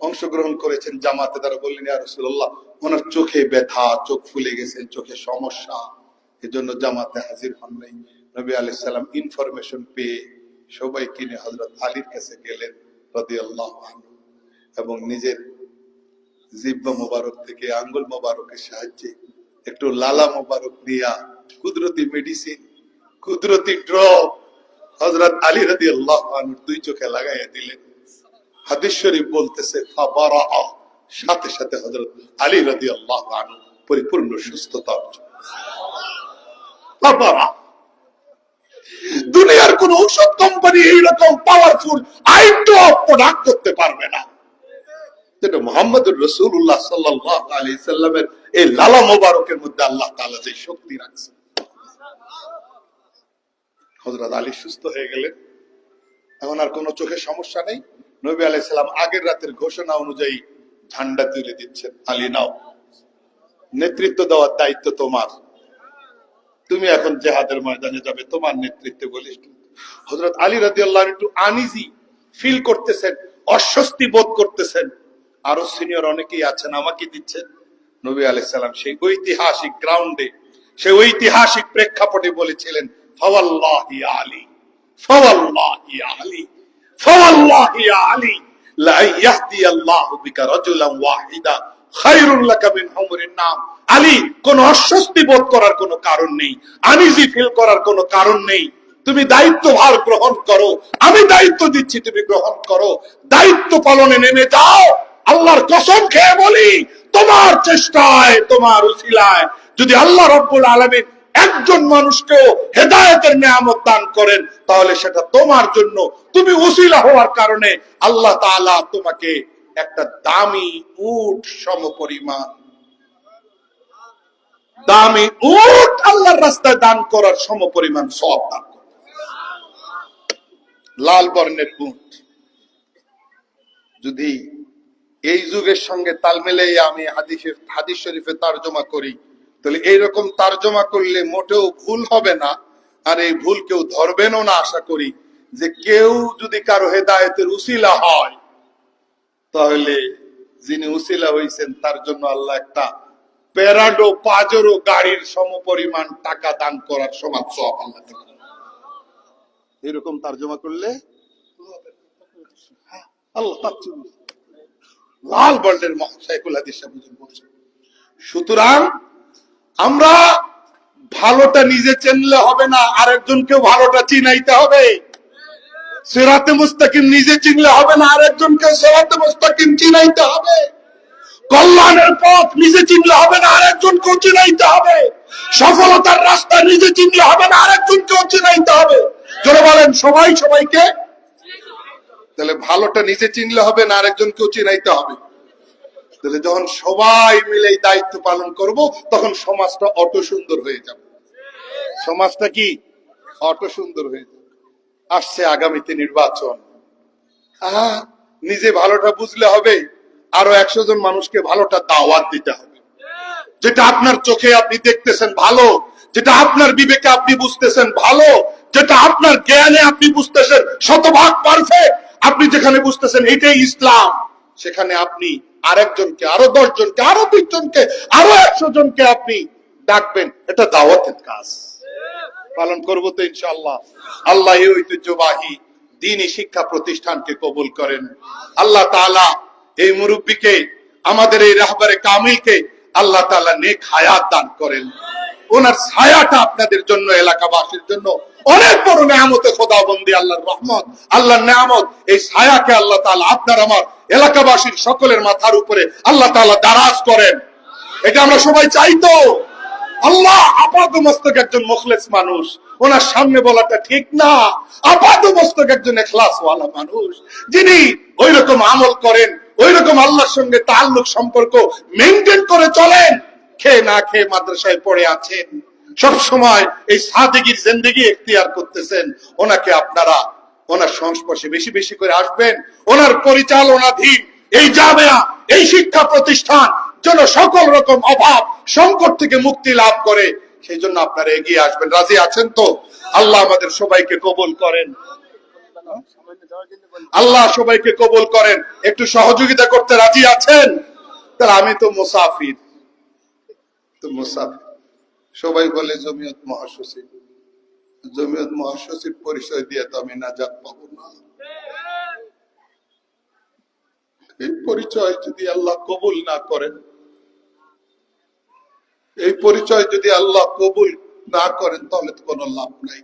অংশগ্রহণ করেছেন জামাতে, তারা বললেন, ইয়া রাসূলুল্লাহ, ওনার চোখে ব্যথা, চোখ ফুলে গেছে, চোখে সমস্যা, এজন্য জামাতে হাজির হন নাই। নবী আলাইহিস সালাম ইনফরমেশন পেয়ে সবাইকে নিয়ে হযরত আলীর কাছে গেলেন রাদিয়াল্লাহু আনহু, এবং নিজের জিহ্বা মোবারক থেকে আঙ্গুল মোবারকের সাহায্যে একটু লালা মোবারক দিয়া কুদরতি মেডিসিন, কুদরতি ড্রপ হযরত আলী রাদিয়াল্লাহু আনহু দুই চোখে লাগাইয়া দিলেন। হাদিস শরীফ বলতেছে ফাবারা, সাথে সাথে হযরত আলী রাদিয়াল্লাহু আনহু পরিপূর্ণ সুস্থতা অর্জন। ফাবারা, দুনিয়ার কোন ঔষধ কোম্পানি এইরকম পাওয়ারফুল আই ড্রপ প্রোডাক্ট করতে পারবে না যেটা মুহাম্মদুর রাসূলুল্লাহ সাল্লাল্লাহু আলাইহি সাল্লামের এই লালা মোবারকের মধ্যে আল্লাহ তাআলা যে শক্তি রাখছে। হযরত আলী সুস্থ হয়ে গেলেন, এখন আর কোনো চোখে সমস্যা নেই। নবী আলাইহিস সালাম আগের রাতের ঘোষণা অনুযায়ী ঝান্ডা তুলে দিচ্ছেন, আলী নাও, নেতৃত্ব দেওয়ার দায়িত্ব তোমার, তুমি এখন জিহাদের ময়দানে যাবে, তোমার নেতৃত্বে বলিষ্ঠ। হযরত আলী রাদিয়াল্লাহু আনহু একটু আনইজি ফিল করতেছেন, অস্বস্তি বোধ করতেছেন। আরো সিনিয়র অনেকেই আছেন, আমাকে দিচ্ছেন। নবী আলাইহিস সালাম সেই ঐতিহাসিক গ্রাউন্ডে, সেই ঐতিহাসিক প্রেক্ষাপটে বলেছিলেন, ফাওয়াল্লাহি ইয়া আলী, ফাওয়াল্লাহি ইয়া আলী, ফাওয়াল্লাহি ইয়া আলী, লা ইয়াহদিয়াল্লাহু বিকা রাজুলান ওয়াহিদা খায়রুল লাকা মিন হুমরিন নাম। আলী, কোন অস্বস্তি বোধ করার কোনো কারণ নেই, আনইজি ফিল করার কোনো কারণ নেই। তুমি দায়িত্বভার গ্রহণ করো, আমি দায়িত্ব দিচ্ছি, তুমি গ্রহণ করো, দায়িত্ব পালনে নেমে যাও। আল্লাহর কসম খেয়ে বলি, তোমার চেষ্টায়, তোমার উসিলায় যদি আল্লাহ রাব্বুল আলামিন একজন মানুষকেও হেদায়েতের নেয়ামত দান করেন, তাহলে সেটা তোমার জন্য। তুমি উসিলা হওয়ার কারণে আল্লাহ তাআলা তোমাকে একটা দামি উট সমপরিমাণ, দামি উট আল্লাহর রাস্তায় দান করার সমপরিমাণ সওয়াব দান করবে। লাল বর্ণের উট যদি এই যুগের সঙ্গে তাল মিলিয়ে আমি হাদিস শরীফে তরজমা করি, তাহলে এইরকম তরজমা করলে মোটেও ভুল হবে না, আর এই ভুল কেউ ধরবেনও না। আশা করি যে কেউ যদি কারো হেদায়েতের উসিলা হয়, তাহলে যিনি উসিলা হয়েছেন তার জন্য আল্লাহ একটা প্যারাডো পাজেরো গাড়ির সমপরিমাণ টাকা দান করার সমান সওয়াব আল্লাহ দেবেন। এরকম তরজমা করলে আল্লাহ লাল বর্ণের শাইখুল হাদিস বলছেন। সুতরাং আমরা ভালোটা নিজে চিনলে হবে না, আরেকজনকেও ভালোটা চিনাইতে হবে। সিরাতে মুস্তাকিম নিজে চিনলে হবে না, আরেকজনকে সিরাতে মুস্তাকিম চিনাইতে হবে। কল্যাণের পথ নিজে চিনলে হবে না, আরেকজনকেও চিনাইতে হবে। সফলতার রাস্তা নিজে চিনলে হবে না, আরেকজনকেও চিনাইতে হবে। যারা বলেন সবাই সবাইকে, তাহলে ভালোটা নিজে চিনলে হবে না, আরেকজনকেও চিনাইতে হবে। তাহলে যখন সবাই মিলে এই দায়িত্ব পালন করব, তখন সমাজটা অটো সুন্দর হয়ে যাবে। সমাজটা কি অটো সুন্দর হয়ে যাবে। আসছে আগামীতে নির্বাচন, নিজে ভালোটা বুঝলে হবে, আরো 100 জন মানুষকে ভালোটা দাওয়াত দিতে হবে। যেটা আপনার চোখে আপনি দেখতেছেন ভালো, যেটা আপনার বিবেকে আপনি বুঝতেছেন ভালো, যেটা আপনার জ্ঞানে আপনি বুঝতেছেন শতভাগ পারফেক্ট, আপনি যেখানে বুঝতেছেন এটাই ইসলাম, সেখানে আপনি আরেকজনকে, আরো 10 জনকে, আরো 20 জনকে, আরো 100 জনকে আপনি ডাকবেন। এটা দাওয়াতের কাজ, পালন করবো তো ইনশাআল্লাহ। আল্লাহ এই ঐতিহ্যবাহী দ্বীনি শিক্ষা প্রতিষ্ঠানকে কবুল করেন। আল্লাহ তাআলা এই মুরব্বীকে, আমাদের এই রাহবারে কামিলকে আল্লাহ তাআলা নেক হায়াত দান করেন। ওনার ছায়াটা আপনাদের জন্য, এলাকাবাসীর জন্য অনেক বড় নেয়ামতে খোদাবন্দি, আল্লাহর রহমত, আল্লাহর নেয়ামত। এই ছায়াকে আল্লাহ তাআলা আপনার আমার এলাকাবাসীর সকলের মাথার উপরে আল্লাহ তাআলা দারাজ করেন। এটা আমরা সবাই চাই তো। আল্লাহ আপাতমস্তক একজন মুখলেস মানুষ, ওনার সামনে বলাটা ঠিক না। আপাতমস্তক একজন ইখলাসওয়ালা মানুষ, যিনি ওই রকম আমল করেন, ওই রকম আল্লাহর সঙ্গে তাআল্লুক সম্পর্ক মেনটেন করে চলেন, খেয়ে না খেয়ে মাদ্রাসায় পড়ে আছেন, সব সময় এই সাদেগীর জিন্দেগি এখতিয়ার করতেছেন, ওনাকে আপনারা ওনার সংস্পর্শে বেশি বেশি করে আসবেন। ওনার পরিচালনাধীন এই জামিয়া, এই শিক্ষা প্রতিষ্ঠান যেন সকল রকম অভাব সংকট থেকে মুক্তি লাভ করে, সেই জন্য আপনারা এগিয়ে আসবেন। রাজি আছেন তো? আল্লাহ আমাদের সবাইকে কবুল করেন, আল্লাহ সবাইকে কবুল করেন। একটু সহযোগিতা করতে রাজি আছেন? তাহলে আমি তো মুসাফির, সবাই বলে জমিয়ত মহাসচিব, জমিয়ত মহাসচিব পরিচয় দিয়ে তো আমি নাজাত পাবো না। এই পরিচয় যদি আল্লাহ কবুল না করেন, এই পরিচয় যদি আল্লাহ কবুল না করেন, তাহলে তো কোনো লাভ নাই।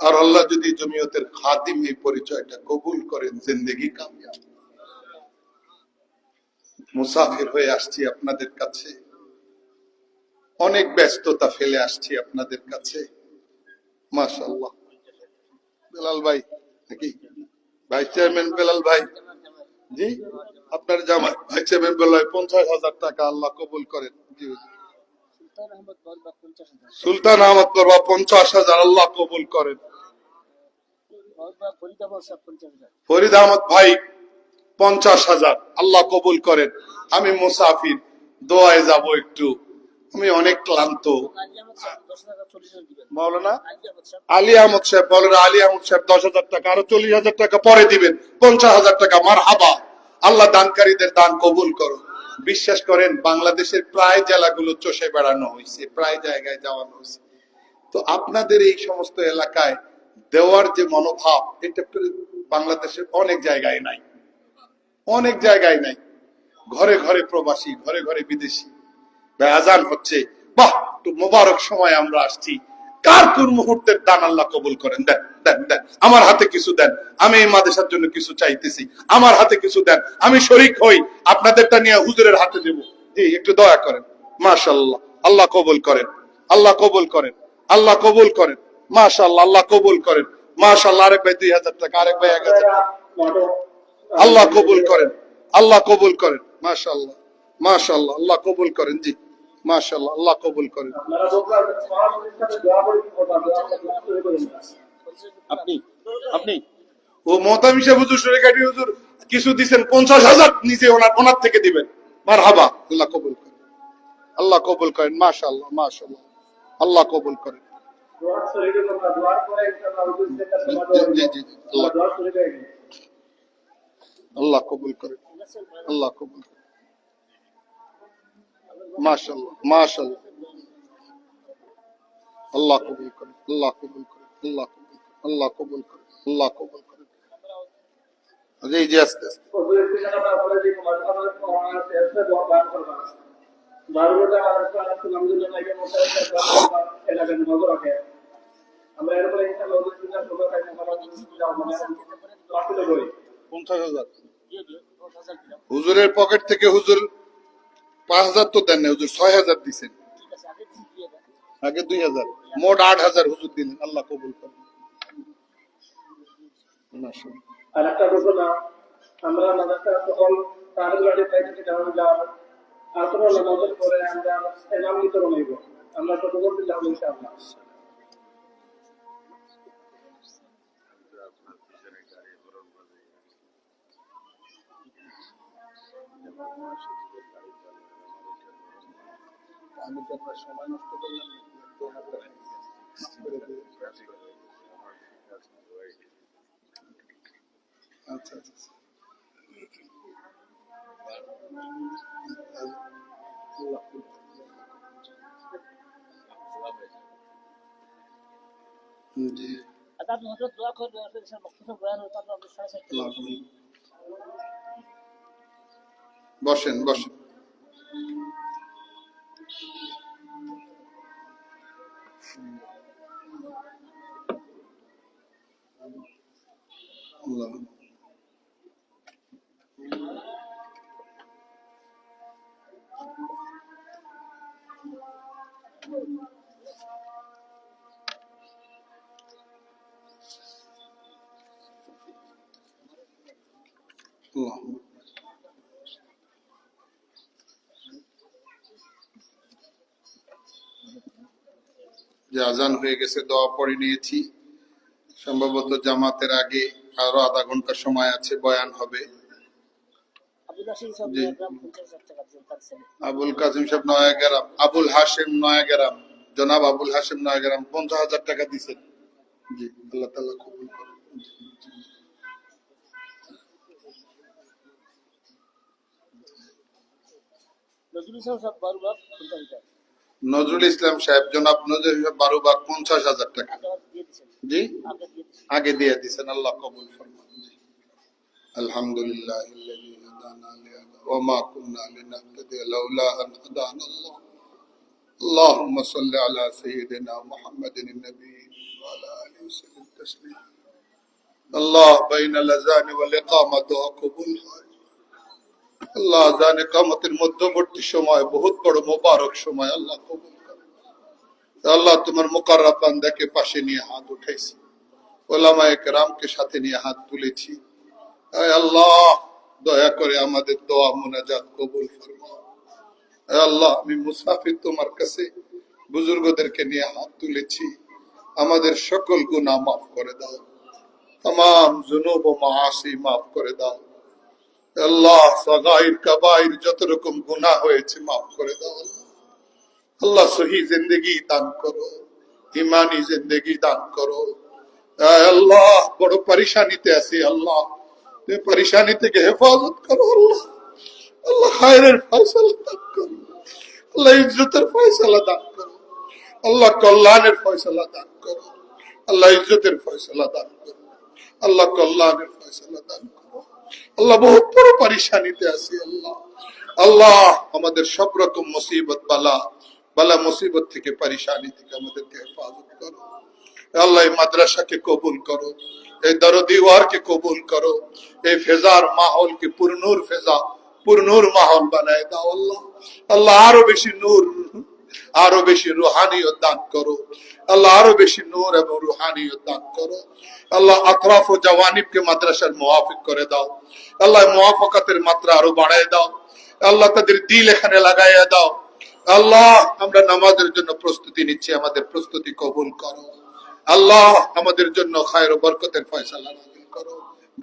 আর আল্লাহ যদি জমিয়তের খাদিম এই পরিচয়টা কবুল করেন, জিন্দেগি কামিয়াব। মুসাফির হয়ে আসছি আপনাদের কাছে, অনেক ব্যস্ততা ফেলে আসছি আপনাদের কাছে। মাশাআল্লাহ। বেলাল ভাই নাকি? ভাইস চেয়ারম্যান বেলাল ভাই, জি আপনার জামাই ভাইস চেয়ারম্যান বেলাল ভাই 50,000 টাকা আল্লাহ কবুল করেন। জি সুলতান আহমদ বরবা 50,000 আল্লাহ কবুল করেন। ফরিদ আহমদ ভাই 50,000 আল্লাহ কবুল করেন। আমি মুসাফির, দোয়ায় যাব একটু, আমি অনেক ক্লান্ত। মাওলানা আলী আহমদ সাহেব, মাওলানা আলী আহমদ সাহেব 10,000 টাকা, আরো 40,000 টাকা পরে দিবেন, 50,000 টাকা। মারহাবা, আল্লাহ দানকারীদের দান কবুল করো। বিশ্বাস করেন, বাংলাদেশের প্রায় জেলাগুলো চষে বেড়ানো হয়েছে, প্রায় জায়গায় যাওয়ানো হয়েছে। তো আপনাদের এই সমস্ত এলাকায় দেওয়ার যে মনোভাব, এটা বাংলাদেশের অনেক জায়গায় নাই, অনেক জায়গায় নাই। ঘরে ঘরে প্রবাসী, ঘরে ঘরে বিদেশি। আজান হচ্ছে, বাহ, একটু মোবারক সময় আমরা আসছি। কার কোন মুহূর্তের দান আল্লাহ কবুল করেন। দেন দেন দেন, আমার হাতে কিছু দেন, আমি এই মাদ্রাসার জন্য কিছু চাইতেছি, আমার হাতে কিছু দেন, আমি শরীক হই, আপনাদেরটা নিয়ে হুজুরের হাতে দেব। জি একটু দয়া করেন। মাশাআল্লাহ, আল্লাহ কবুল করেন, আল্লাহ কবুল করেন, আল্লাহ কবুল করেন। মাশাআল্লাহ, আল্লাহ কবুল করেন। মাশাআল্লাহ। আরেক ভাই 2,000 টাকা, আরেক ভাই 1,000 টাকা। আল্লাহ কবুল করেন, আল্লাহ কবুল করেন। মাশাআল্লাহ, মাশাআল্লাহ, আল্লাহ কবুল করেন। জি মাশাআল্লাহ, আল্লাহ কবুল করেন। আপনি আপনি ও মোহতামিম সাহেব হুজুর, শরীকাটি হুজুর কিছু দিবেন, 50,000 নিচে ওনার থেকে দিবেন। মারহাবা, আল্লাহ কবুল করেন, আল্লাহ কবুল করেন। মাশাআল্লাহ, মাশাআল্লাহ, আল্লাহ কবুল করেন। জি জি জি, আল্লাহ কবুল করেন, আল্লাহ কবুল করেন। মাশাআল্লাহ, মাশাআল্লাহ, আল্লাহ কবুল করেন, আল্লাহ কবুল করেন, আল্লাহ কবুল করেন, আল্লাহ কবুল করেন, আল্লাহ কবুল করেন। জি জি, আস্তে আস্তে। হুজুরের পকেট থেকে হুজুর 5,000 তো দেন না, হুজুর 6,000 দিচ্ছেন, আগে 2,000, মোট 8,000 হুজুর দিলেন। আল্লাহ কবুল করেন। আর একটা ঘোষণা, আমরা মাদ্রাসার সকল তালিবানের দায়িত্ব থেকে আসরের নামাজের পরে আমরা এনাম বিতরণ হইব। আমরা সতর্ক দিলাম ইনশাআল্লাহ। আমি তো আপনার সময় নষ্ট করলাম। আচ্ছা আচ্ছা, জি আপনি হযরত দোয়া করবেন, আপনাদের বক্তব্য বয়ান হতো আপনাদের সাথে। বসেন বসেন। আল্লাহ আল্লাহুম্মা। যে আজান হয়ে গেছে, দোয়া পড়ে নিয়েছি। সম্ভবত জামাতের আগে আরো আধা ঘন্টা সময় আছে, বয়ান হবে। জি। আবুল কাসিম সাহেব নয়াগ্রাম, আবুল হাশেম নয়াগ্রাম, জনাব আবুল হাশেম নয়াগ্রাম 50,000 টাকা দিচ্ছেন। জি, আল্লাহ তাআলা কবুল করুন। নজরুল ইসলাম সাহেব, জনাব নজরুল ইসলাম বারুবাগ 50,000 টাকা। জি, আগে দিয়ে দিচ্ছেন, আল্লাহ কবুল ফরমান। আলহামদুলিল্লাহ وما كنا لنهتدي لولا أن هدانا الله اللهم صل على سيدنا محمد النبي وعلى آله وسلم تسليما الله بين الأذان والإقامة دعاء قبول হয়। আল্লাহ আযান ইকামতের মধ্যবর্তী সময় বহুত বড় মোবারক সময়, আল্লাহ কবুল করেন। আল্লাহ তোমার মুকাররব বান্দাকে পাশে নিয়ে হাত উঠাইছি, উলামায়ে কেরামকে সাথে নিয়ে হাত তুলেছি। আয় আল্লাহ, দয়া করে আমাদের দোয়া মুনাজাত কবুল ফরমাও। আয় আল্লাহ, আমি মুসাফির তোমার কাছে বুজুর্গদেরকে নিয়ে হাত তুলেছি, আমাদের সকল গুনাহ মাফ করে দাও, तमाम जुनूब ও মাআসি মাফ করে দাও। আল্লাহ, সাগাইর কাবাইর যত রকম গুনাহ হয়েছে মাফ করে দাও। আল্লাহ, সহি জিন্দেগি দান করো, ইমানি জিন্দেগি দান করো। আয় আল্লাহ, বড় পরেশানিতে আছি, আল্লাহ তুমি পরেশানি থেকে হেফাজত করো। আল্লাহ, আল্লাহ খায়রের ফয়সালা দান করো, আল্লাহ ইজ্জতের ফয়সালা দান করো, আল্লাহ কল্যাণের ফয়সালা দান করো, আল্লাহ ইজ্জতের ফয়সালা দান করো, আল্লাহ কল্যাণের ফয়সালা দান করো। আল্লাহ, বহুত বড় পরেশানিতে আছি। আল্লাহ, আল্লাহ আমাদের সব রকম মুসিবত বালা মুসিবত থেকে, পরেশানি থেকে আমাদেরকে হেফাজত করো। আল্লাহ, এই মাদ্রাসাকে কবুল করো, এই দরদি ওয়ারকে কবুল করো, এই ফেজার মাহौल के पुरनूर ফেজা, पुरनूर माहौल বানায় দাও। আল্লাহ, আল্লাহ আরো বেশি নূর, আরো বেশি রুহানিয়ত দান করো। আল্লাহ, আরো বেশি নূর এবং রুহানিয়ত দান করো। আল্লাহ, আতরাফ ও জাওয়ানিবকে মাদ্রাসার মুওয়াফিক করে দাও। আল্লাহ, মুওয়াফাকাতের মাত্রা আরো বাড়ায় দাও। আল্লাহ, তাদের দিল এখানে লাগাইয়া দাও। আল্লাহ, আমরা নামাজের জন্য প্রস্তুতি নিচ্ছি, আমাদের প্রস্তুতি কবুল করো। আল্লাহ, আমাদের জন্য খায়ের ও বরকতের ফয়সালা নাযিল করো।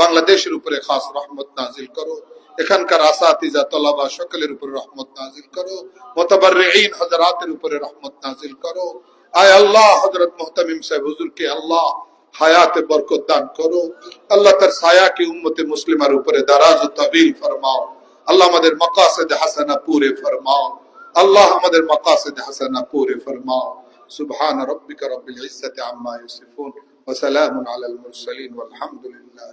বাংলাদেশের উপরে খাস রহমত নাযিল করো। এখানকার আসাতিজা তলাবা সকলের উপরে রহমত নাযিল করো। মুতাবাররিঈন হযরতের উপরে রহমত নাযিল করো। আয় আল্লাহ, হযরত মুহতামিম সাহেব হুজুরকে আল্লাহ হায়াতে বরকত দান করো। আল্লাহ, তার ছায়াকে উম্মতে মুসলিমার উপরে দারাজ ও তাবিল ফরমাও। আল্লাহ, আমাদের মাকাসিদ হাসানা পুরে ফরমাও। আল্লাহ, আমাদের মাকাসিদ হাসানা পুরে ফরমাও। সুবহান রাব্বিকা রাব্বিল ইজ্জাতি আম্মা ইয়াসিফুন ওয়া সালামুন আলাল মুরসালিন ওয়াল হামদুলিল্লাহ।